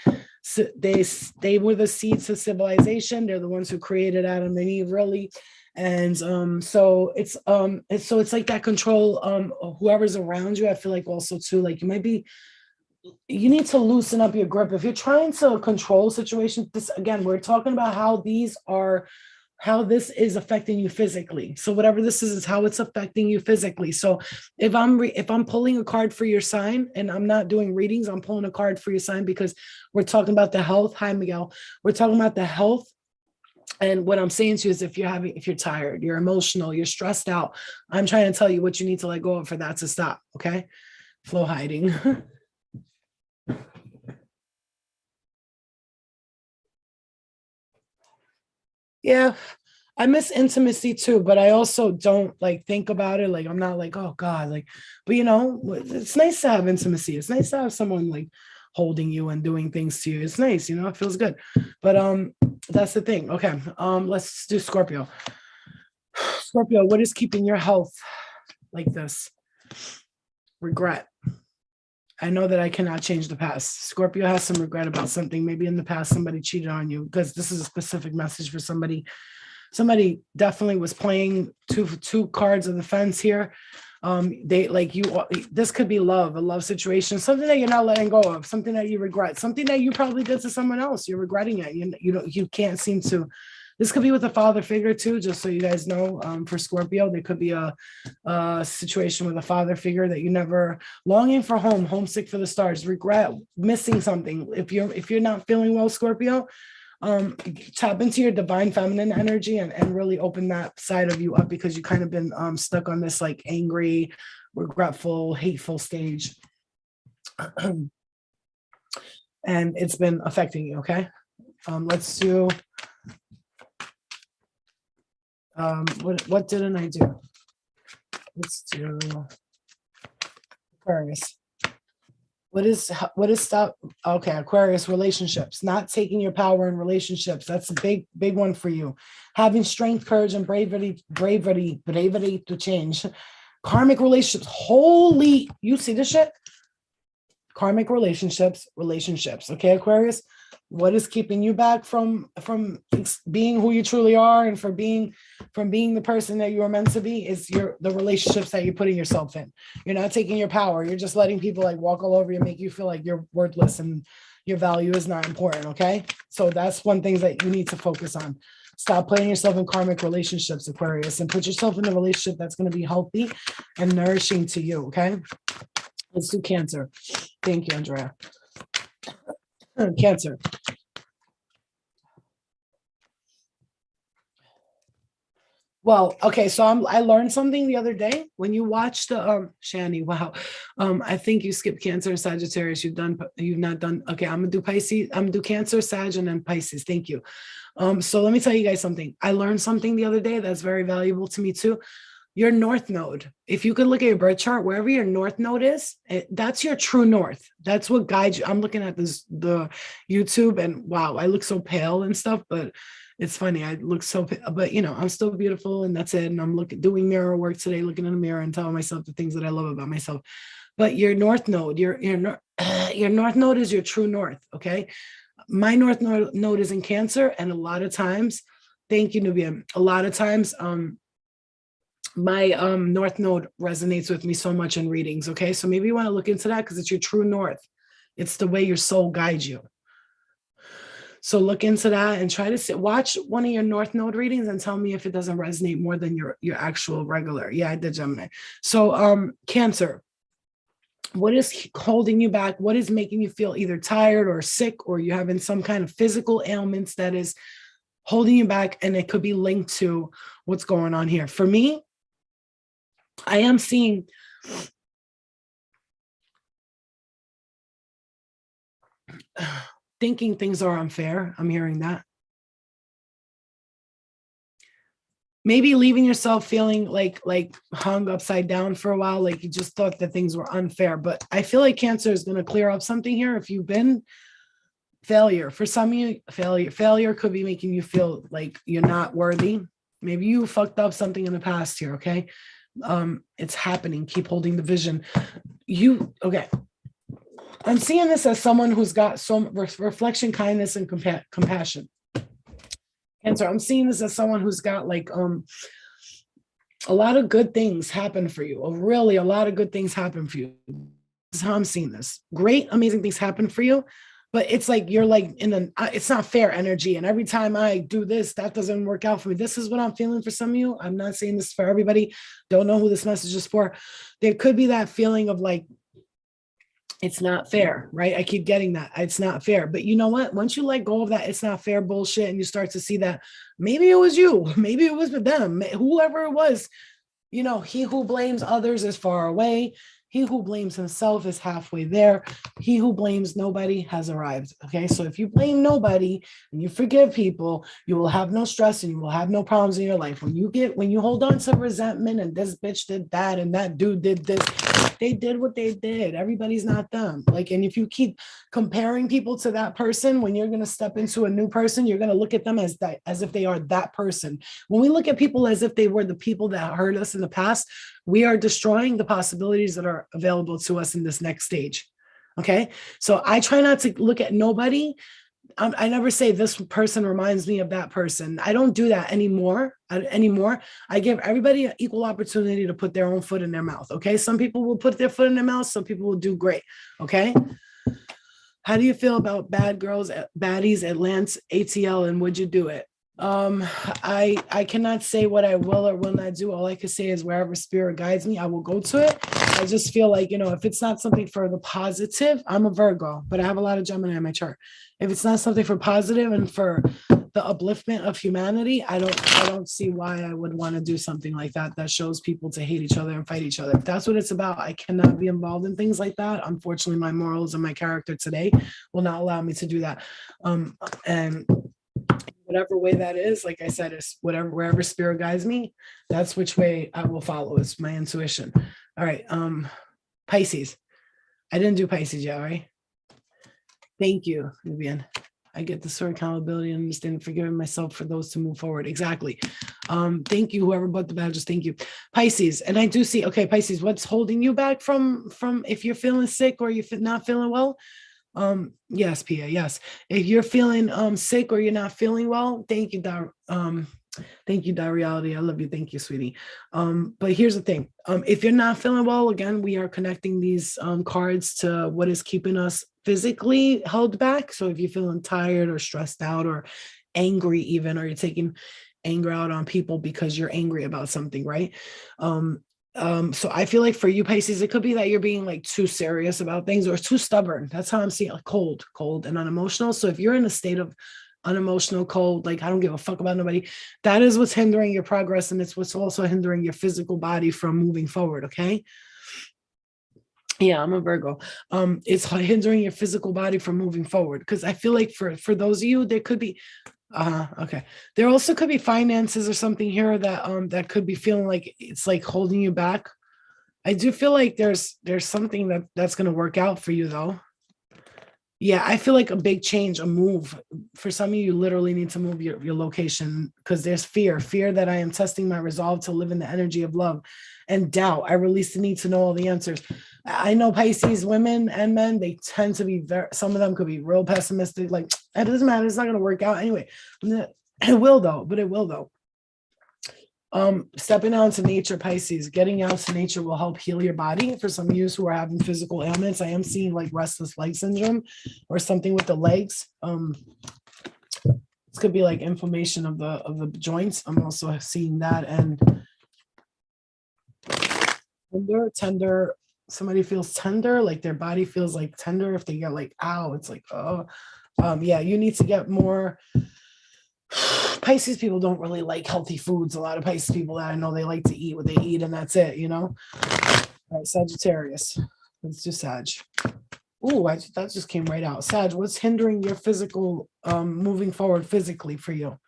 A: were the seeds of civilization. They're the ones who created Adam and Eve, really. And so it's like that control. Whoever's around you, I feel like also too, like you need to loosen up your grip. If you're trying to control situations, this again, we're talking about how this is affecting you physically. So whatever this is how it's affecting you physically. So if I'm pulling a card for your sign and I'm not doing readings, I'm pulling a card for your sign because we're talking about the health. Hi, Miguel. We're talking about the health. And what I'm saying to you is if you're tired, you're emotional, you're stressed out, I'm trying to tell you what you need to let go of for that to stop. Okay. Flow hiding. Yeah, I miss intimacy too, but I also don't like think about it. Like I'm not like, oh God, like, but you know, it's nice to have intimacy. It's nice to have someone like holding you and doing things to you. It's nice, you know, it feels good. But that's the thing. Okay. Let's do Scorpio. Scorpio, what is keeping your health like this? Regret. I know that I cannot change the past. Scorpio has some regret about something. Maybe in the past, somebody cheated on you because this is a specific message for somebody. Somebody definitely was playing two cards of the fence here. They like you. This could be love, a love situation, something that you're not letting go of, something that you regret, something that you probably did to someone else. You're regretting it. You can't seem to. This could be with a father figure too, just so you guys know. For Scorpio, there could be a situation with a father figure that you never longing for home, homesick for the stars, regret missing something. If you're not feeling well, Scorpio, tap into your divine feminine energy and really open that side of you up because you kind of been stuck on this like angry, regretful, hateful stage. And it's been affecting you. Okay. Let's do. What didn't I do? Let's do Aquarius. What is stop? Okay, Aquarius, relationships, not taking your power in relationships. That's a big one for you. Having strength, courage, and bravery to change. Karmic relationships. Holy, you see this shit? Karmic relationships. Okay, Aquarius. What is keeping you back from being who you truly are and from being the person that you are meant to be is the relationships that you're putting yourself in. You're not taking your power. You're just letting people like walk all over you, make you feel like you're worthless and your value is not important. Okay. So that's one thing that you need to focus on. Stop putting yourself in karmic relationships, Aquarius, and put yourself in a relationship that's going to be healthy and nourishing to you. Okay. Let's do Cancer. Thank you, Andrea. Cancer. Well, okay, so I learned something the other day when you watched the Shani. Wow, I think you skipped Cancer and Sagittarius. You've not done. Okay, I'm gonna do Pisces. I'm gonna do Cancer, Sag, and then Pisces. Thank you. So let me tell you guys something. I learned something the other day that's very valuable to me too. Your North Node. If you could look at your birth chart, wherever your North Node is, that's your true North. That's what guides you. I'm looking at the YouTube, and wow, I look so pale and stuff, but it's funny. I look so, but I'm still beautiful, and that's it. And I'm doing mirror work today, looking in the mirror and telling myself the things that I love about myself. But your North Node, your North Node is your true North. Okay, my North Node is in Cancer, and a lot of times, thank you, Nubia. A lot of times, my North Node resonates with me so much in readings. Okay, so maybe you want to look into that because it's your true North. It's the way your soul guides you. So look into that and try to watch one of your North Node readings and tell me if it doesn't resonate more than your actual regular. Yeah, I did Gemini. So Cancer, what is holding you back? What is making you feel either tired or sick, or you having some kind of physical ailments that is holding you back? And it could be linked to what's going on here. For me, I am seeing thinking things are unfair. I'm hearing that. Maybe leaving yourself feeling like hung upside down for a while, like you just thought that things were unfair. But I feel like Cancer is going to clear up something here. If you've been failure, for some of you, failure could be making you feel like you're not worthy. Maybe you fucked up something in the past here. Okay. It's happening. Keep holding the vision. Okay. I'm seeing this as someone who's got some reflection, kindness, and compassion. Cancer, I'm seeing this as someone who's got like a lot of good things happen for you. Really, a lot of good things happen for you. This is how I'm seeing this. Great, amazing things happen for you, but it's like you're like it's not fair energy. And every time I do this, that doesn't work out for me. This is what I'm feeling for some of you. I'm not saying this for everybody. Don't know who this message is for. There could be that feeling of like, it's not fair, right? I keep getting that. It's not fair. But you know what? Once you let go of that, it's not fair bullshit, and you start to see that maybe it was you, maybe it was with them, whoever it was, he who blames others is far away. He who blames himself is halfway there. He who blames nobody has arrived. Okay. So if you blame nobody and you forgive people, you will have no stress and you will have no problems in your life. When you hold on to resentment and this bitch did that and that dude did this, they did what they did. Everybody's not them. And if you keep comparing people to that person, when you're going to step into a new person, you're going to look at them as if they are that person. When we look at people as if they were the people that hurt us in the past, we are destroying the possibilities that are available to us in this next stage. Okay. So I try not to look at nobody. I never say this person reminds me of that person. I don't do that anymore. I give everybody an equal opportunity to put their own foot in their mouth. Okay. Some people will put their foot in their mouth. Some people will do great. Okay. How do you feel about bad girls, baddies at Lance ATL, and would you do it? I cannot say what I will or will not do. All I can say is wherever spirit guides me, I will go to it. I just feel like, if it's not something for the positive, I'm a Virgo, but I have a lot of Gemini in my chart. If it's not something for positive and for the upliftment of humanity, I don't see why I would want to do something like that shows people to hate each other and fight each other. If that's what it's about, I cannot be involved in things like that. Unfortunately, my morals and my character today will not allow me to do that. And whatever way that is, like I said, it's wherever spirit guides me, that's which way I will follow. It's my intuition. All right. Pisces. I didn't do Pisces yet, all right? Thank you, Vivian. I get the sort of accountability and understanding, forgiving myself for those to move forward. Exactly. Thank you, whoever bought the badges. Thank you. Pisces. And I do see, okay, Pisces, what's holding you back from if you're feeling sick or you're not feeling well? Yes, Pia, yes. If you're feeling sick or you're not feeling well, thank you, Reality. I love you. Thank you, sweetie. But here's the thing. If you're not feeling well, again, we are connecting these cards to what is keeping us physically held back. So if you're feeling tired or stressed out or angry even, or you're taking anger out on people because you're angry about something, right? So I feel like for you, Pisces, it could be that you're being like too serious about things or too stubborn. That's how I'm seeing, like cold and unemotional. So if you're in a state of unemotional, cold, like I don't give a fuck about nobody, that is what's hindering your progress, and it's what's also hindering your physical body from moving forward. Okay. Yeah, I'm a Virgo. It's hindering your physical body from moving forward, because I feel like for those of you, there could be okay. There also could be finances or something here that could be feeling like it's like holding you back. I do feel like there's something that's going to work out for you though. Yeah, I feel like a big change, a move. For some of you, you literally need to move your location, because there's fear that I am testing my resolve to live in the energy of love, and doubt. I release the need to know all the answers. I know Pisces women and men, they tend to be some of them could be real pessimistic. Like, it doesn't matter. It's not going to work out anyway. It will though, but it will though. Stepping out into nature, Pisces, getting out to nature will help heal your body. For some of you who are having physical ailments, I am seeing like restless leg syndrome or something with the legs. This could be like inflammation of the joints. I'm also seeing that. And tender, somebody feels tender, like their body feels like tender. If they get like, ow, it's like, oh, yeah, you need to get more. Pisces people don't really like healthy foods. A lot of Pisces people that I know, they like to eat what they eat and that's it, you know? All right, Sagittarius. Let's do Sag. Ooh, that just came right out. Sag, what's hindering your physical, moving forward physically for you?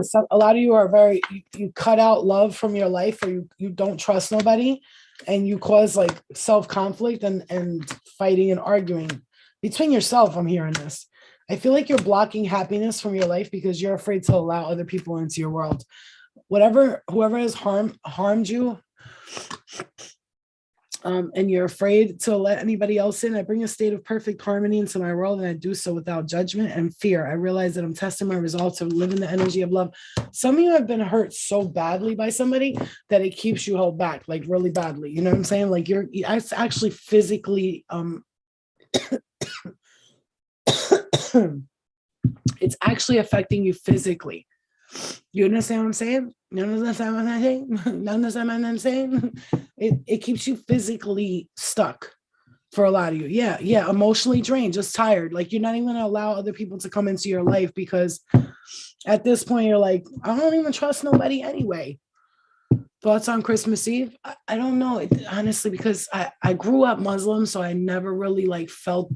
A: So a lot of you are you cut out love from your life, or you don't trust nobody, and you cause like self-conflict and fighting and arguing between yourself. I'm hearing this. I feel like you're blocking happiness from your life because you're afraid to allow other people into your world. Whoever has harmed you, and you're afraid to let anybody else in. I bring a state of perfect harmony into my world, and I do so without judgment and fear. I realize that I'm testing my resolve to live in the energy of love. Some of you have been hurt so badly by somebody that it keeps you held back, like really badly. You know what I'm saying? Like it's actually physically, it's actually affecting you physically. You understand what I'm saying? You understand what I'm saying? You understand what I'm saying? It keeps you physically stuck for a lot of you. Yeah, emotionally drained, just tired. Like you're not even gonna allow other people to come into your life, because at this point you're like, I don't even trust nobody anyway. Thoughts on Christmas Eve? I don't know, honestly, because I grew up Muslim, so I never really like felt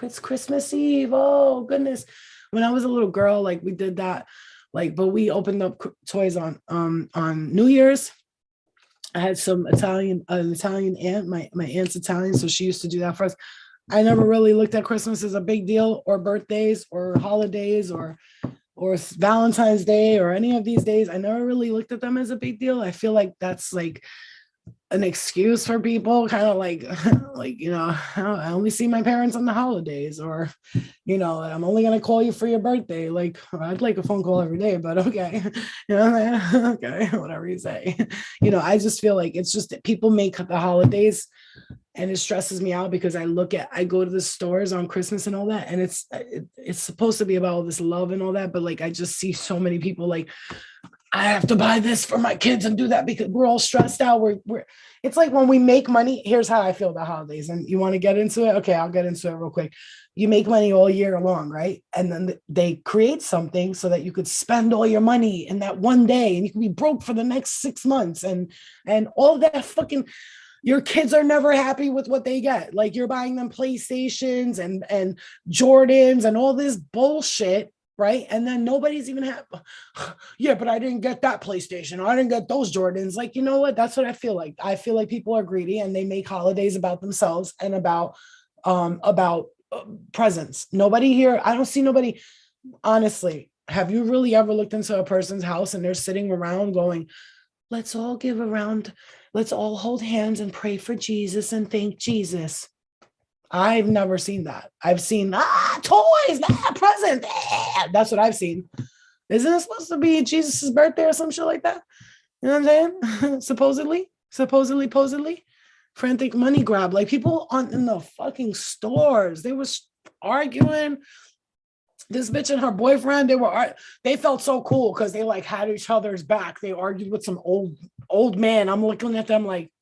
A: it's Christmas Eve. Oh goodness. When I was a little girl, like we did that, like, but we opened up toys on New Year's. I had an Italian aunt. My aunt's Italian, so she used to do that for us. I never really looked at Christmas as a big deal, or birthdays, or holidays, or Valentine's Day, or any of these days. I never really looked at them as a big deal. I feel like that's like an excuse for people, kind of like like, you know, I only see my parents on the holidays, or, you know, I'm only going to call you for your birthday. Like, I'd like a phone call every day, but okay. You know, okay, whatever you say. You know, I just feel like it's just that people make the holidays, and it stresses me out, because I go to the stores on Christmas and all that, and it's supposed to be about all this love and all that, but like I just see so many people like, I have to buy this for my kids and do that because we're all stressed out. It's like when we make money. Here's how I feel about holidays. And you want to get into it? Okay, I'll get into it real quick. You make money all year long, right? And then they create something so that you could spend all your money in that one day, and you can be broke for the next 6 months, and all that fucking. Your kids are never happy with what they get. Like you're buying them PlayStations and Jordans and all this bullshit, right? And then nobody's even yeah, but I didn't get that PlayStation, or I didn't get those Jordans. Like, you know what? That's what I feel like. I feel like people are greedy, and they make holidays about themselves and about presents. Nobody here, I don't see nobody. Honestly, have you really ever looked into a person's house and they're sitting around going, let's all give around, let's all hold hands and pray for Jesus and thank Jesus. I've never seen that. I've seen toys, presents. That's what I've seen. Isn't it supposed to be Jesus's birthday or some shit like that? You know what I'm saying? supposedly, frantic money grab. Like people in the fucking stores, they was arguing. This bitch and her boyfriend, they felt so cool because they like had each other's back. They argued with some old man. I'm looking at them like,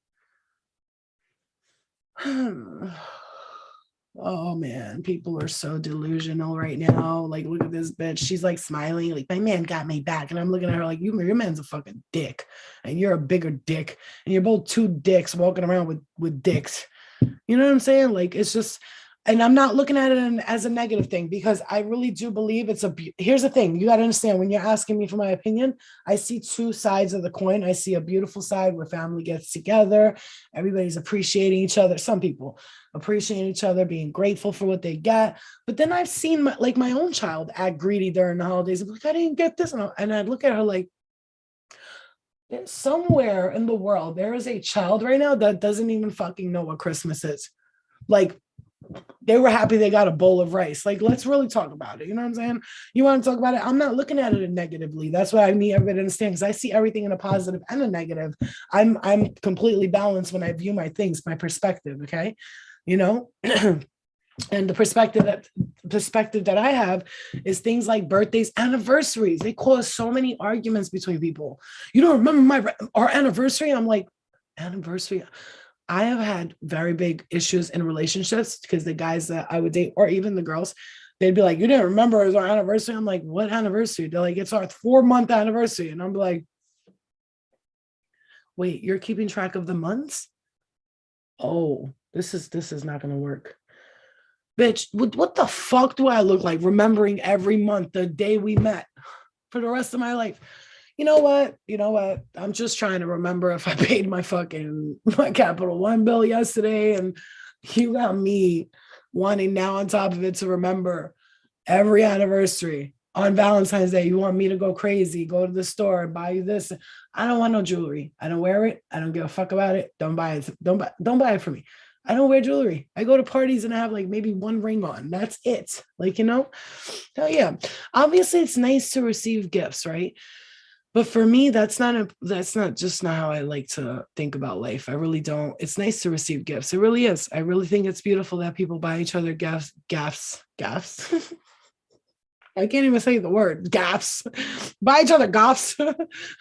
A: oh man, people are so delusional right now. Like, look at this bitch. She's like smiling, like, my man got me back. And I'm looking at her like, your man's a fucking dick. And you're a bigger dick. And you're both two dicks walking around with dicks. You know what I'm saying? Like, it's just, and I'm not looking at it as a negative thing because I really do believe here's the thing. You got to understand, when you're asking me for my opinion, I see two sides of the coin. I see a beautiful side where family gets together. Everybody's appreciating each other. Some people appreciating each other, being grateful for what they get. But then I've seen my own child act greedy during the holidays. I'm like, I didn't get this. And I'd look at her like, somewhere in the world, there is a child right now that doesn't even fucking know what Christmas is. Like, they were happy they got a bowl of rice. Like, let's really talk about it. You know what I'm saying? You want to talk about it? I'm not looking at it negatively. That's why I need everybody to understand, because I see everything in a positive and a negative. I'm completely balanced when I view my things, my perspective. Okay, you know. And the perspective that I have is things like birthdays, anniversaries. They cause so many arguments between people. You don't remember our anniversary? I'm like, anniversary. I have had very big issues in relationships because the guys that I would date, or even the girls, they'd be like, you didn't remember it was our anniversary. I'm like, what anniversary? They're like, it's our 4-month anniversary. And I'm like, wait, you're keeping track of the months? Oh, this is not going to work. Bitch, what the fuck do I look like remembering every month, the day we met for the rest of my life? You know what? I'm just trying to remember if I paid my Capital One bill yesterday, and you got me wanting now on top of it to remember every anniversary. On Valentine's Day, you want me to go crazy, go to the store, buy you this. I don't want no jewelry. I don't wear it. I don't give a fuck about it. Don't buy it. Don't buy it for me. I don't wear jewelry. I go to parties and I have like maybe one ring on. That's it. Like, hell yeah. Obviously, it's nice to receive gifts, right? But for me, that's not how I like to think about life. I really don't. It's nice to receive gifts. It really is. I really think it's beautiful that people buy each other gaffs. I can't even say the word gaffs. Buy each other gaffs. You know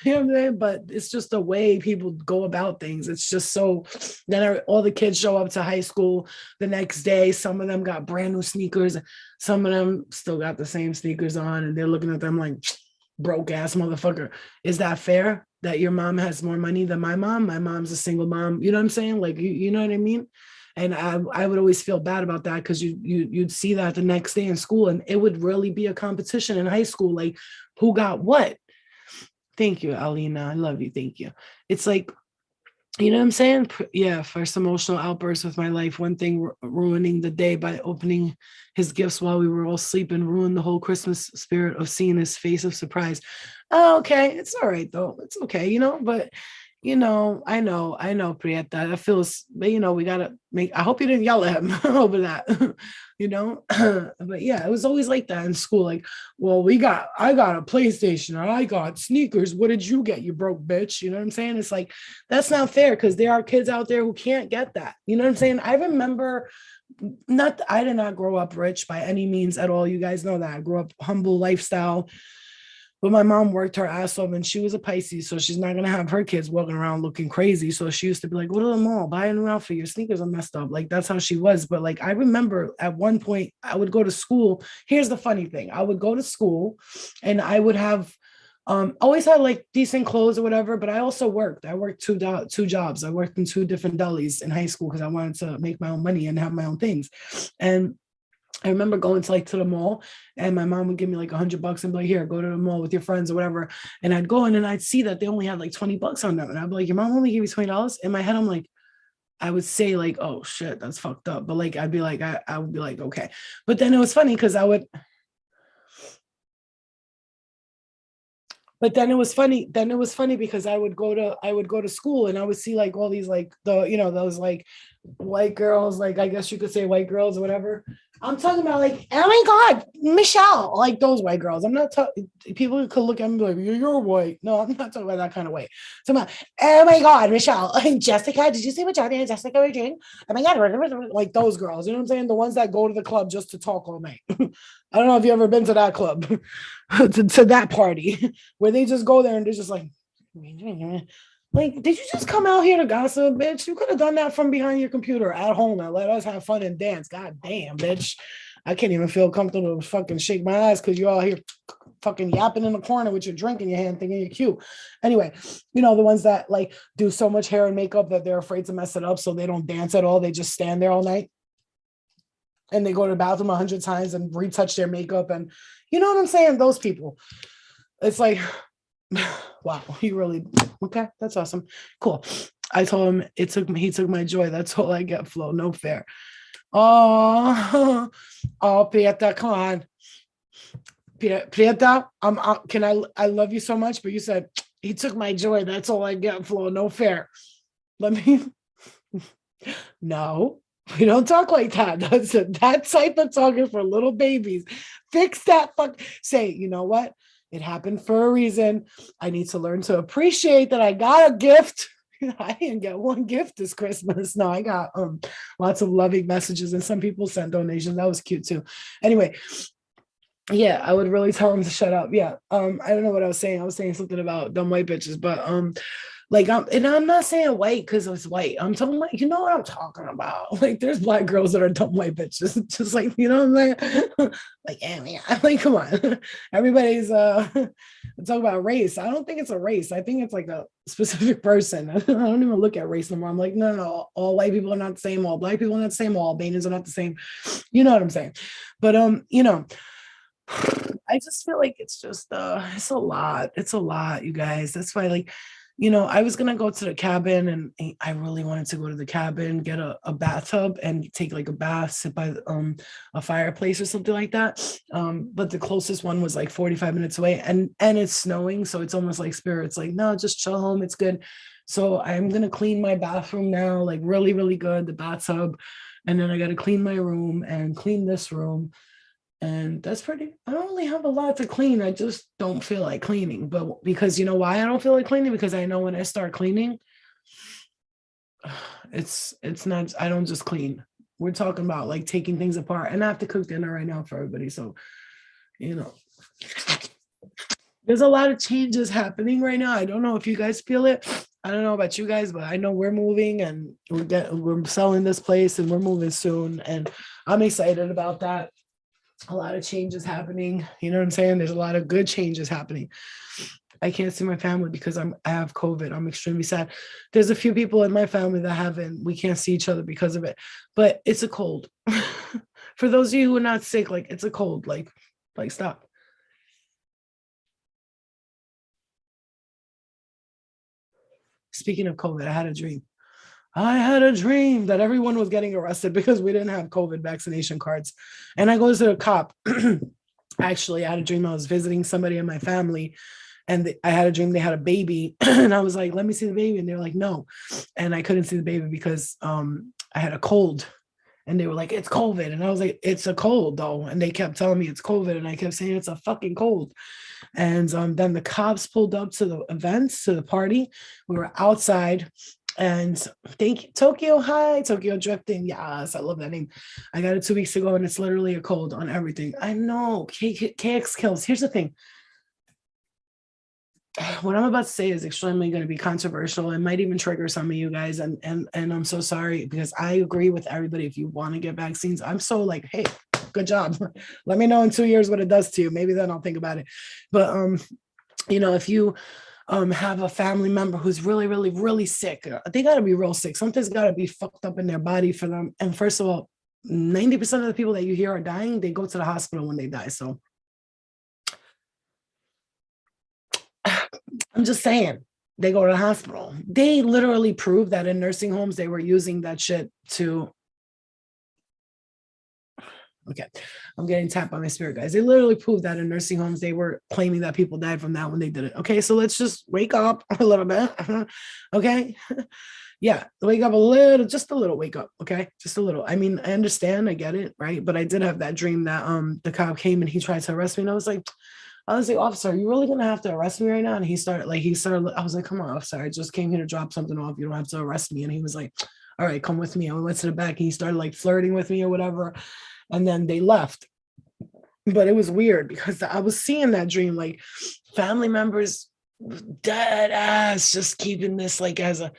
A: what I'm saying? But it's just the way people go about things. It's just so. Then all the kids show up to high school the next day. Some of them got brand new sneakers. Some of them still got the same sneakers on, and they're looking at them like, broke ass motherfucker. Is that fair that your mom has more money than my mom? My mom's a single mom. You know what I'm saying? Like, you know what I mean? And I would always feel bad about that, because you'd see that the next day in school, and it would really be a competition in high school, like who got what. Thank you, Alina. I love you. Thank you. It's like, you know what I'm saying? Yeah, first emotional outburst with my life. One thing ruining the day by opening his gifts while we were all sleeping, ruined the whole Christmas spirit of seeing his face of surprise. Oh, okay. It's all right, though. It's okay, but I know, Prieta. That feels, but we gotta I hope you didn't yell at him over that, But yeah, it was always like that in school. Like, well, I got a PlayStation, or I got sneakers. What did you get, you broke bitch? You know what I'm saying? It's like, that's not fair, because there are kids out there who can't get that. You know what I'm saying? I remember, I did not grow up rich by any means at all. You guys know that. I grew up humble lifestyle. But my mom worked her ass off, and she was a Pisces, so she's not going to have her kids walking around looking crazy. So she used to be like, go to the mall, buy a new outfit. Your sneakers are messed up. Like, that's how she was. But like, I remember at one point I would go to school. Here's the funny thing. I would go to school and I would have always had like decent clothes or whatever, but I also worked. I worked two jobs. I worked in 2 different delis in high school because I wanted to make my own money and have my own things. And I remember going to the mall, and my mom would give me like $100 and be like, here, go to the mall with your friends or whatever. And I'd go in and I'd see that they only had like $20 on them. And I'd be like, your mom only gave me $20? In my head, I'm like, I would say like, oh shit, that's fucked up. But like, I'd be like, I would be like, okay. But then it was funny because But then it was funny. Then it was funny because I would go to school and I would see like all these like those like white girls, like I guess you could say white girls or whatever. I'm talking about like, oh my God, Michelle, like those white girls. I'm not talking, people could look at me like, you're white. No, I'm not talking about that kind of white. So I'm like, oh my God, Michelle, and Jessica, did you see what Johnny and Jessica were doing? Oh my God, like those girls, you know what I'm saying? The ones that go to the club just to talk all night. I don't know if you ever been to that club, to that party where they just go there and they're just like, did you just come out here to gossip, bitch? You could have done that from behind your computer at home and let us have fun and dance. God damn, bitch. I can't even feel comfortable to fucking shake my ass because you're all here fucking yapping in the corner with your drink in your hand thinking you're cute. Anyway, the ones that like do so much hair and makeup that they're afraid to mess it up, so they don't dance at all. They just stand there all night. And they go to the bathroom 100 times and retouch their makeup. And you know what I'm saying? Those people. It's like, wow, he really, okay, that's awesome. Cool. I told him he took my joy. That's all I get, Flo. No fair. Oh, Prieta, come on. Prieta, I love you so much, but you said he took my joy. That's all I get, Flo. No fair. Let me, no. We don't talk like that. That type of talking for little babies. Fix that say, you know what? It happened for a reason. I need to learn to appreciate that I got a gift. I didn't get one gift this Christmas. No, I got lots of loving messages and some people sent donations. That was cute too. Anyway, yeah, I would really tell him to shut up. Yeah. I don't know what I was saying. I was saying something about dumb white bitches, but I'm not saying white because it's white. I'm talking like, you know what I'm talking about. Like, there's black girls that are dumb white bitches. Just like, you know what I'm saying? Like, yeah, like, come on. Everybody's talking about race. I don't think it's a race. I think it's like a specific person. I don't even look at race no more. I'm like, no, all white people are not the same. All black people are not the same. All Albanians are not the same. You know what I'm saying? But I just feel like it's just it's a lot. It's a lot, you guys. That's why, like, I was gonna go to the cabin and I really wanted to go to the cabin, get a bathtub and take like a bath, sit by a fireplace or something like that. But the closest one was like 45 minutes away and it's snowing. So it's almost like Spirit's like, no, just chill home. It's good. So I'm gonna clean my bathroom now, like really, really good, the bathtub. And then I gotta clean my room and clean this room. And that's I don't really have a lot to clean. I just don't feel like cleaning. But because you know why I don't feel like cleaning? Because I know when I start cleaning, it's not, I don't just clean. We're talking about like taking things apart. And I have to cook dinner right now for everybody. So, there's a lot of changes happening right now. I don't know if you guys feel it. I don't know about you guys, but I know we're moving and we're selling this place and we're moving soon. And I'm excited about that. A lot of changes happening. You know what I'm saying? There's a lot of good changes happening. I can't see my family because I have COVID. I'm extremely sad. There's a few people in my family that we can't see each other because of it, but it's a cold. For those of you who are not sick, like it's a cold, like stop. Speaking of COVID, I had a dream. That everyone was getting arrested because we didn't have COVID vaccination cards. And I go to the cop. Actually, I had a dream I was visiting somebody in my family and I had a dream they had a baby. And I was like, let me see the baby. And they were like, no. And I couldn't see the baby because I had a cold. And they were like, it's COVID. And I was like, it's a cold though. And they kept telling me it's COVID. And I kept saying it's a fucking cold. And then the cops pulled up to the events, to the party. We were outside. And thank you, Tokyo. Hi, Tokyo Drifting. Yes, I love that name. I got it 2 weeks ago, and it's literally a cold on everything. I know. KX kills. Here's the thing. What I'm about to say is extremely going to be controversial. It might even trigger some of you guys, and I'm so sorry because I agree with everybody. If you want to get vaccines, I'm so like, hey, good job. Let me know in 2 years what it does to you. Maybe then I'll think about it. But if you have a family member who's really, really, really sick, they got to be real sick. Something's got to be fucked up in their body for them. And first of all, 90% of the people that you hear are dying, they go to the hospital when they die. So I'm just saying, they go to the hospital. They literally prove that in nursing homes, they were using that shit to, Okay. I'm getting tapped by my spirit guys. They literally proved that in nursing homes, they were claiming that people died from that when they did it. Okay. So let's just wake up a little bit. Okay. Yeah. Wake up a little, just a little wake up. Okay. Just a little. I mean, I understand. I get it. Right. But I did have that dream that the cop came and he tried to arrest me. And I was like, officer, are you really gonna have to arrest me right now? And he started, I was like, come on, officer, I just came here to drop something off. You don't have to arrest me. And he was like, all right, come with me. And we went to the back and he started like flirting with me or whatever. And then they left. But it was weird because I was seeing that dream, like family members dead ass, just keeping this like as a,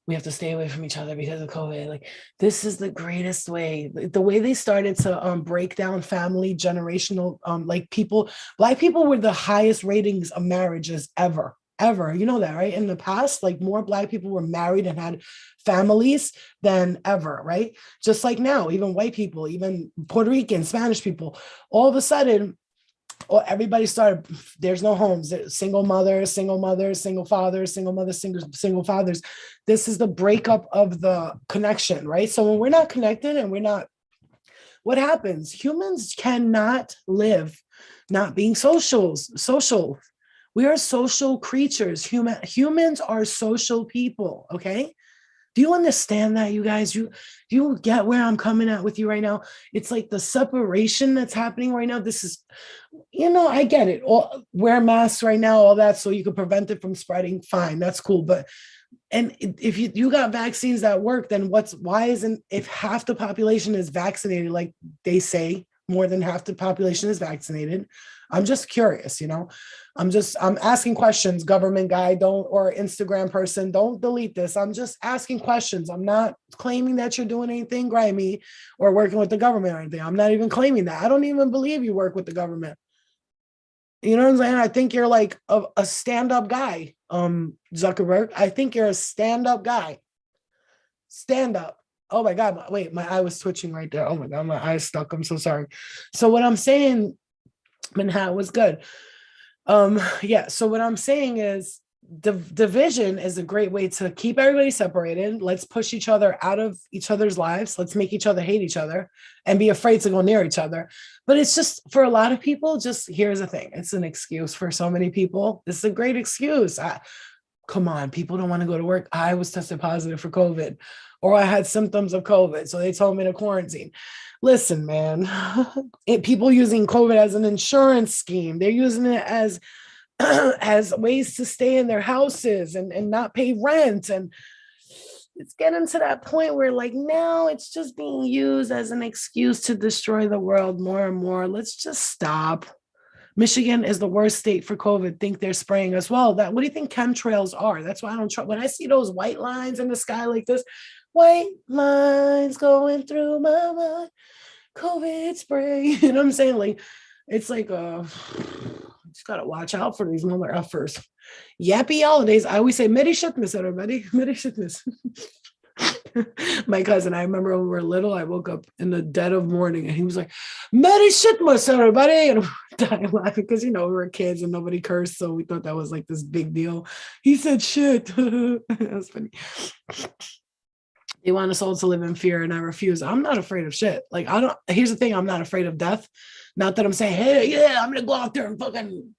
A: we have to stay away from each other because of COVID. Like this is the greatest way. The way they started to break down family generational, like people, Black people were the highest ratings of marriages ever. Ever, you know that, right? In the past, like more Black people were married and had families than ever, right? Just like now, even white people, even Puerto Rican, Spanish people, all of a sudden, or everybody started, there's no homes, single mothers, single fathers, single mothers, single fathers. This is the breakup of the connection, right? So when we're not connected and we're not, what happens? Humans cannot live not being social. We are social creatures. Humans are social people, okay? Do you understand that, you guys? Do you get where I'm coming at with you right now? It's like the separation that's happening right now. This is, I get it. Wear masks right now, all that, so you can prevent it from spreading. Fine, that's cool. But if you got vaccines that work, then why isn't, if half the population is vaccinated, like they say, more than half the population is vaccinated? I'm just curious, I'm asking questions, government guy, or Instagram person, don't delete this. I'm just asking questions. I'm not claiming that you're doing anything grimy or working with the government or anything. I'm not even claiming that. I don't even believe you work with the government. You know what I'm saying? I think you're like a stand-up guy, Zuckerberg. I think you're a stand-up guy. Stand up. Oh my God. Wait, my eye was twitching right there. Oh my God, my eye's stuck. I'm so sorry. So what I'm saying, Manhattan was good. Yeah. So what I'm saying is division is a great way to keep everybody separated. Let's push each other out of each other's lives. Let's make each other hate each other and be afraid to go near each other. But it's just, for a lot of people, just here's the thing. It's an excuse for so many people. It's a great excuse. Come on, people don't want to go to work. I was tested positive for COVID, or I had symptoms of COVID, so they told me to quarantine. Listen, man, people using COVID as an insurance scheme. They're using it as as ways to stay in their houses and not pay rent. And it's getting to that point where like now it's just being used as an excuse to destroy the world more and more. Let's just stop. Michigan is the worst state for COVID. Think they're spraying as well. What do you think chemtrails are? That's why I don't trust. When I see those white lines in the sky like this, white lines going through my mind, COVID spray. You know what I'm saying? Like, it's like, just gotta watch out for these mother effers. Yappy holidays. I always say Merry Christmas, everybody. Merry Christmas. My cousin, I remember when we were little, I woke up in the dead of morning and he was like, Merry Shitmas, everybody. And I'm dying laughing because, we were kids and nobody cursed. So we thought that was like this big deal. He said, shit. That was funny. They want us all to live in fear and I refuse. I'm not afraid of shit. Like, here's the thing. I'm not afraid of death. Not that I'm saying, hey, yeah, I'm going to go out there and fucking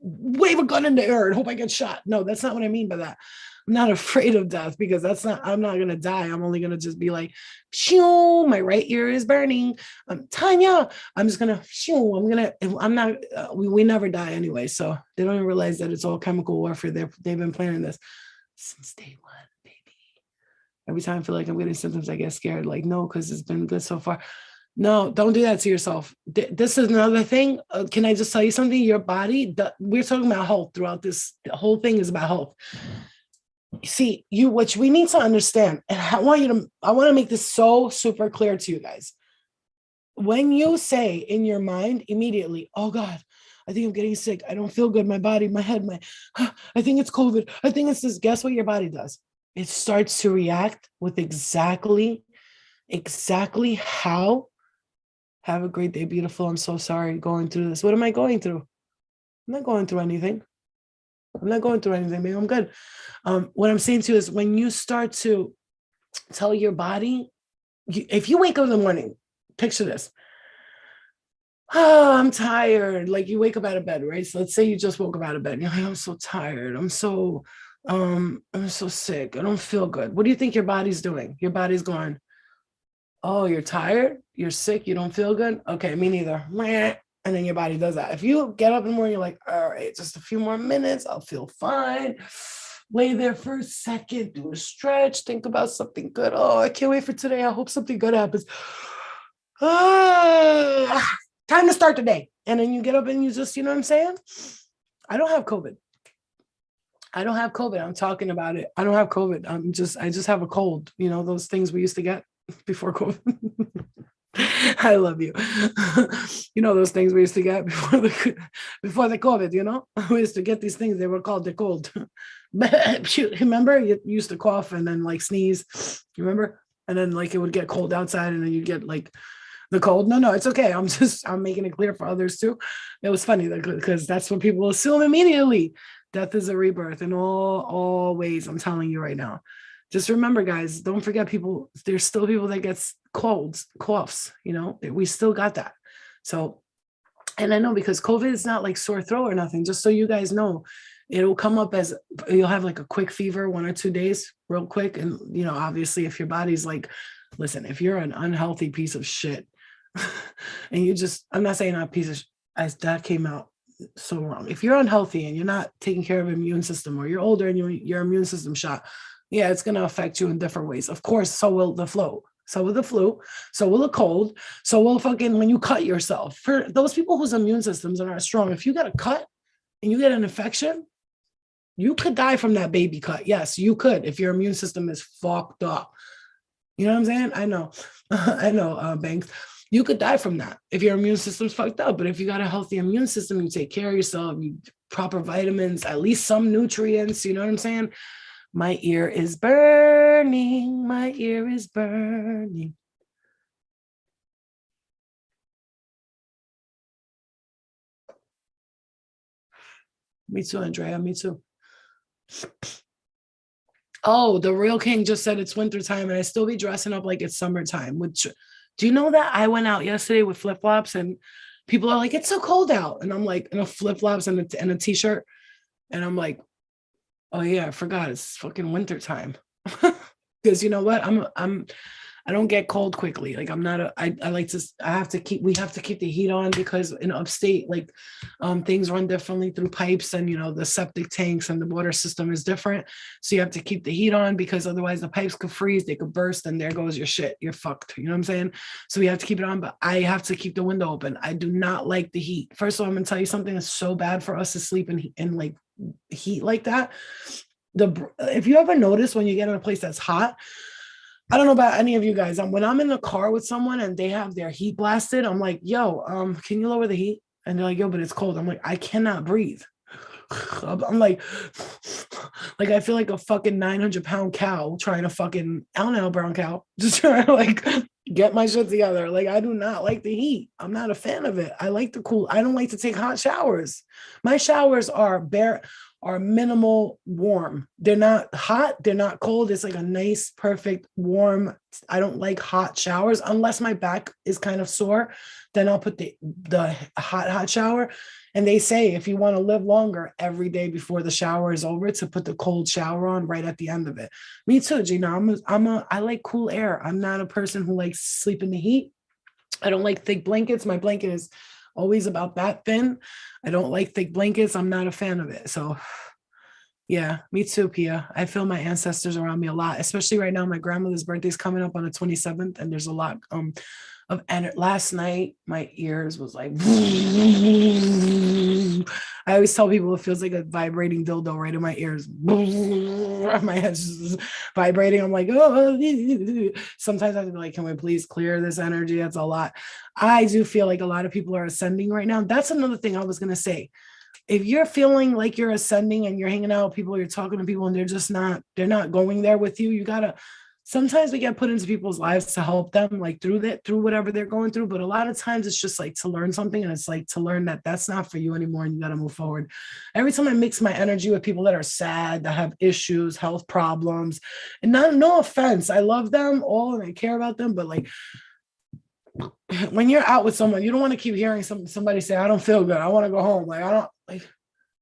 A: wave a gun in the air and hope I get shot. No, that's not what I mean by that. I'm not afraid of death because I'm not going to die. I'm only going to just be like, shoo, my right ear is burning. Tanya, I'm just going to, shoo, I'm not, we never die anyway. So they don't even realize that it's all chemical warfare. They've been planning this since day one, baby. Every time I feel like I'm getting symptoms, I get scared. Like, no, because it's been good so far. No, don't do that to yourself. This is another thing. Can I just tell you something? Your body, we're talking about health throughout this. The whole thing is about health. See, what we need to understand, and I want to make this so super clear to you guys. When you say in your mind immediately, oh God, I think I'm getting sick. I don't feel good. My body, my head, I think it's COVID. I think it's this. Guess what your body does? It starts to react with exactly how. Have a great day, beautiful. I'm so sorry going through this. What am I going through? I'm not going through anything. Maybe I'm good. What I'm saying to you is when you start to tell your body, if you wake up in the morning, picture this. Oh, I'm tired. Like you wake up out of bed, right? So let's say you just woke up out of bed and you're like, I'm so tired. I'm so sick. I don't feel good. What do you think your body's doing? Your body's going, oh, you're tired, you're sick, you don't feel good. Okay, me neither. Meh. And then your body does that. If you get up in the morning, you're like, all right, just a few more minutes, I'll feel fine. Lay there for a second, do a stretch, think about something good. Oh, I can't wait for today. I hope something good happens. Ah, time to start the day. And then you get up and you just, you know what I'm saying? I don't have COVID. I don't have COVID. I'm talking about it. I don't have COVID. I just have a cold. You know, those things we used to get before COVID. I love you. You know those things we used to get before the COVID. You know, we used to get these things. They were called the cold. Remember, you used to cough and then like sneeze. You remember? And then like it would get cold outside, and then you get like the cold. No, it's okay. I'm making it clear for others too. It was funny because that's what people assume immediately. Death is a rebirth in all ways. I'm telling you right now. Just remember, guys, don't forget people. There's still people that get colds, coughs, you know, we still got that. So, and I know because COVID is not like sore throat or nothing, just so you guys know, it'll come up as you'll have like a quick fever 1 or 2 days real quick. And, you know, obviously if your body's like, listen, if you're an unhealthy piece of shit and you just, I'm not saying a piece of, as that came out so wrong. If you're unhealthy and you're not taking care of immune system, or you're older and your immune system shot, yeah, it's going to affect you in different ways. Of course, so will the flu. So will the flu. So will the cold. So will fucking when you cut yourself. For those people whose immune systems are not strong, if you get a cut and you get an infection, you could die from that baby cut. Yes, you could if your immune system is fucked up. You know what I'm saying? I know. I know, Banks. You could die from that if your immune system's fucked up. But if you got a healthy immune system, you take care of yourself, you proper vitamins, at least some nutrients, you know what I'm saying? My ear is burning. My ear is burning. Me too, Andrea. Me too. Oh, the real king just said it's winter time and I still be dressing up like it's summertime. Which, do you know that I went out yesterday with flip flops and people are like, it's so cold out. And I'm like, in a flip flops and a t-shirt. And I'm like, oh yeah, I forgot it's fucking winter time. Because you know what? I don't get cold quickly. Like I'm not I like to, we have to keep the heat on because in upstate, like things run differently through pipes and, you know, the septic tanks and the water system is different. So you have to keep the heat on because otherwise the pipes could freeze, they could burst and there goes your shit. You're fucked. You know what I'm saying? So we have to keep it on, but I have to keep the window open. I do not like the heat. First of all, I'm going to tell you something that's so bad for us to sleep in like heat like that. If you ever notice when you get in a place that's hot, I don't know about any of you guys. When I'm in the car with someone and they have their heat blasted, I'm like, yo, can you lower the heat? And they're like, yo, but it's cold. I'm like, I cannot breathe. I'm like I feel like a fucking 900-pound cow trying to fucking, I don't know, brown cow, just trying to like get my shit together. Like, I do not like the heat. I'm not a fan of it. I like the cool. I don't like to take hot showers. My showers are minimal warm. They're not hot. They're not cold. It's like a nice, perfect, warm. I don't like hot showers unless my back is kind of sore. Then I'll put the hot shower. And they say if you want to live longer, every day before the shower is over, to put the cold shower on right at the end of it. Me too, Gina. I like cool air. I'm not a person who likes sleep in the heat. I don't like thick blankets. My blanket is always about that thin. I don't like thick blankets. I'm not a fan of it. So yeah, me too, Pia. I feel my ancestors around me a lot, especially right now. My grandmother's birthday is coming up on the 27th, and there's a lot and last night my ears was like I always tell people it feels like a vibrating dildo right in my ears. My head's just vibrating. I'm like, oh. Sometimes I have to be like, can we please clear this energy? That's a lot. I do feel like a lot of people are ascending right now. That's another thing I was going to say. If you're feeling like you're ascending and you're hanging out with people, you're talking to people and they're not going there with you, you gotta, sometimes we get put into people's lives to help them like through whatever they're going through. But a lot of times it's just like to learn something, and it's like to learn that that's not for you anymore and you got to move forward. Every time I mix my energy with people that are sad, that have issues, health problems, and no offense, I love them all and I care about them, but like when you're out with someone, you don't want to keep hearing somebody say, I don't feel good. I want to go home. Like, I don't like,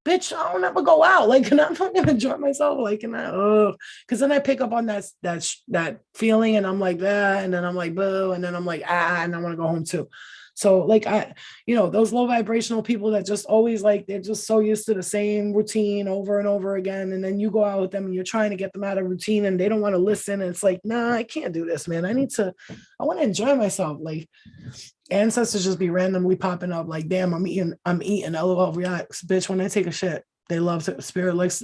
A: bitch, I don't ever go out. Like, can I fucking enjoy myself? Like, can I, because then I pick up on that feeling and I'm like, that, and then I'm like, boo, and then I'm like, and I want to go home too. So like those low vibrational people that just always like, they're just so used to the same routine over and over again. And then you go out with them and you're trying to get them out of routine and they don't want to listen. And it's like, nah, I can't do this, man. I want to enjoy myself. Like ancestors just be randomly popping up like, damn, I'm eating, LOL, relax, bitch. When I take a shit, they love to, spirit likes,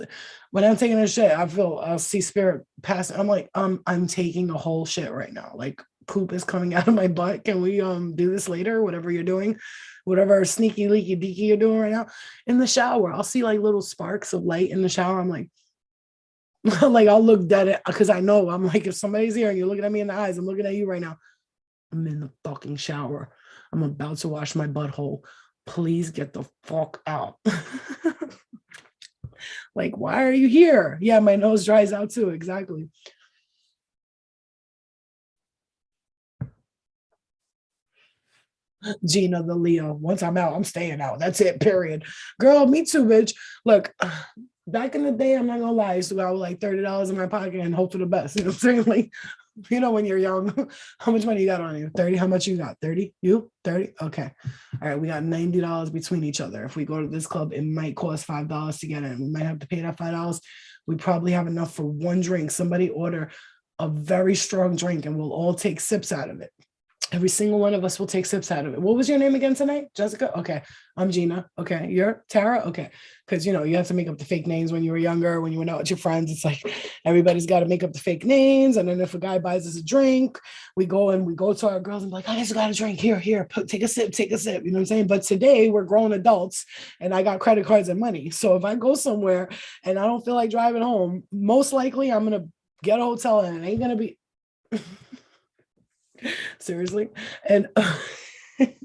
A: when I'm taking a shit, I'll see spirit pass. I'm like, I'm taking a whole shit right now. Like poop is coming out of my butt. Can we do this later? Whatever you're doing, whatever sneaky leaky deaky you're doing right now. In the shower, I'll see like little sparks of light in the shower. I'm like, like I'll look dead at, because I know, I'm like, if somebody's here and you're looking at me in the eyes, I'm looking at you right now. I'm in the fucking shower. I'm about to wash my butthole. Please get the fuck out. Like, why are you here? Yeah, my nose dries out too. Exactly. Gina the Leo. Once I'm out, I'm staying out. That's it, period. Girl, me too, bitch. Look, back in the day, I'm not gonna lie, I used to go out with like $30 in my pocket and hope for the best. You know what I'm saying? Like, when you're young, how much money you got on you? 30. How much you got? 30? You? 30? Okay. All right. We got $90 between each other. If we go to this club, it might cost $5 to get in. We might have to pay that $5. We probably have enough for one drink. Somebody order a very strong drink and we'll all take sips out of it. Every single one of us will take sips out of it. What was your name again tonight? Jessica? Okay. I'm Gina. Okay. You're Tara? Okay. Because, you have to make up the fake names when you were younger, when you went out with your friends. It's like everybody's got to make up the fake names. And then if a guy buys us a drink, we go to our girls and be like, I just got a drink. Here, take a sip. You know what I'm saying? But today we're grown adults and I got credit cards and money. So if I go somewhere and I don't feel like driving home, most likely I'm going to get a hotel and it ain't going to be... Seriously. And look at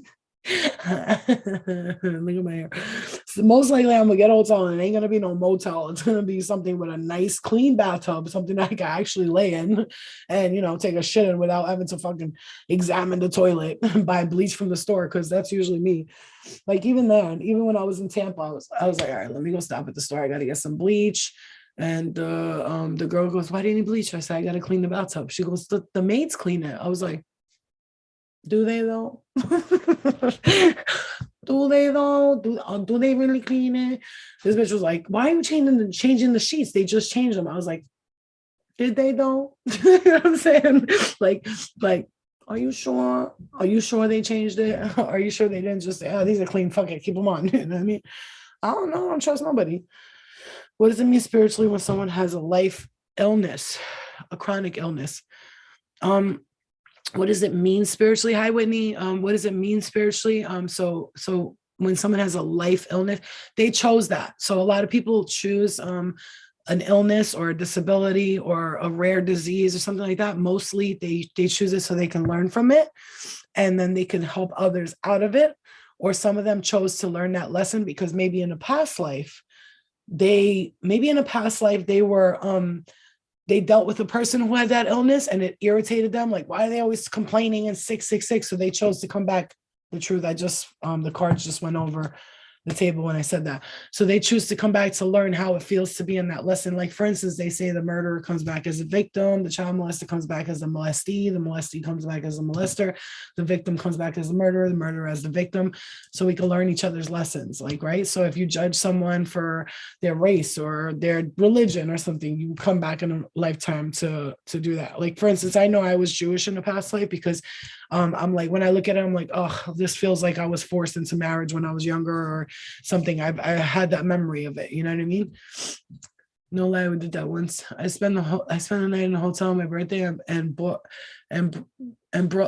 A: my hair. So most likely I'm gonna get a hotel and it ain't gonna be no motel. It's gonna be something with a nice clean bathtub, something I can actually lay in and take a shit in without having to fucking examine the toilet and buy bleach from the store, because that's usually me. Like even then, even when I was in Tampa, I was like, all right, let me go stop at the store. I gotta get some bleach. And the girl goes, why do you need bleach? I said, I gotta clean the bathtub. She goes, the maids clean it. I was like, do they though? Do they though? Do they really clean it? This bitch was like, why are you changing the sheets? They just changed them. I was like, did they though? You know what I'm saying? Like, are you sure? Are you sure they changed it? Are you sure they didn't just say, oh, these are clean, fuck it, keep them on? You know what I mean? I don't know. I don't trust nobody. What does it mean spiritually when someone has a life illness, a chronic illness? What does it mean spiritually? Hi, Whitney. What does it mean spiritually? So when someone has a life illness, they chose that. So a lot of people choose an illness or a disability or a rare disease or something like that. Mostly they choose it so they can learn from it and then they can help others out of it. Or some of them chose to learn that lesson because maybe in a past life, they were they dealt with a person who had that illness and it irritated them. Like, why are they always complaining and 666? So they chose to come back. The truth, I just, the cards just went over the table when I said that. So they choose to come back to learn how it feels to be in that lesson. Like, for instance, they say the murderer comes back as a victim, the child molester comes back as a molestee, the molestee comes back as a molester, the victim comes back as the murderer as the victim. So we can learn each other's lessons, like, right? So if you judge someone for their race or their religion or something, you come back in a lifetime to do that. Like, for instance, I know I was Jewish in a past life because I'm like, when I look at it, I'm like, oh, this feels like I was forced into marriage when I was younger or something. I had that memory of it. You know what I mean? No lie, we did that once. I spent the night in a hotel on my birthday and brought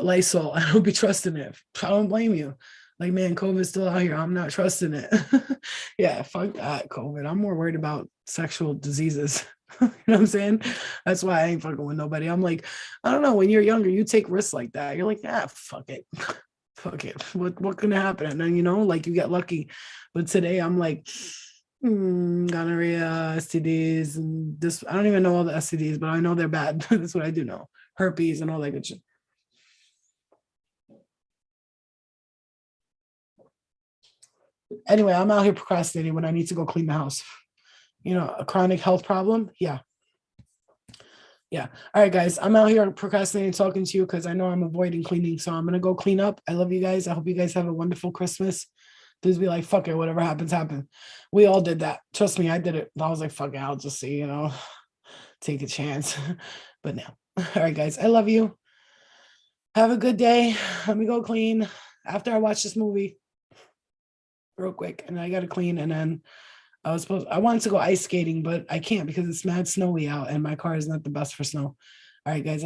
A: Lysol. I don't be trusting it. I don't blame you. Like, man, COVID's still out here. I'm not trusting it. Yeah, fuck that COVID. I'm more worried about sexual diseases. You know what I'm saying? That's why I ain't fucking with nobody. I'm like, I don't know. When you're younger, you take risks like that. You're like, fuck it. Fuck it. What can happen? And then, like you get lucky. But today I'm like, gonorrhea, STDs, and this. I don't even know all the STDs, but I know they're bad. That's what I do know. Herpes and all that good shit. Anyway, I'm out here procrastinating when I need to go clean the house. A chronic health problem. Yeah. Yeah. All right, guys. I'm out here procrastinating talking to you because I know I'm avoiding cleaning. So I'm gonna go clean up. I love you guys. I hope you guys have a wonderful Christmas. Dudes be like, fuck it, whatever happens, happen. We all did that. Trust me, I did it. I was like, fuck it, I'll just see, take a chance. But no. All right, guys. I love you. Have a good day. Let me go clean after I watch this movie real quick. And I gotta clean. And then I wanted to go ice skating, but I can't because it's mad snowy out and my car is not the best for snow. All right, guys.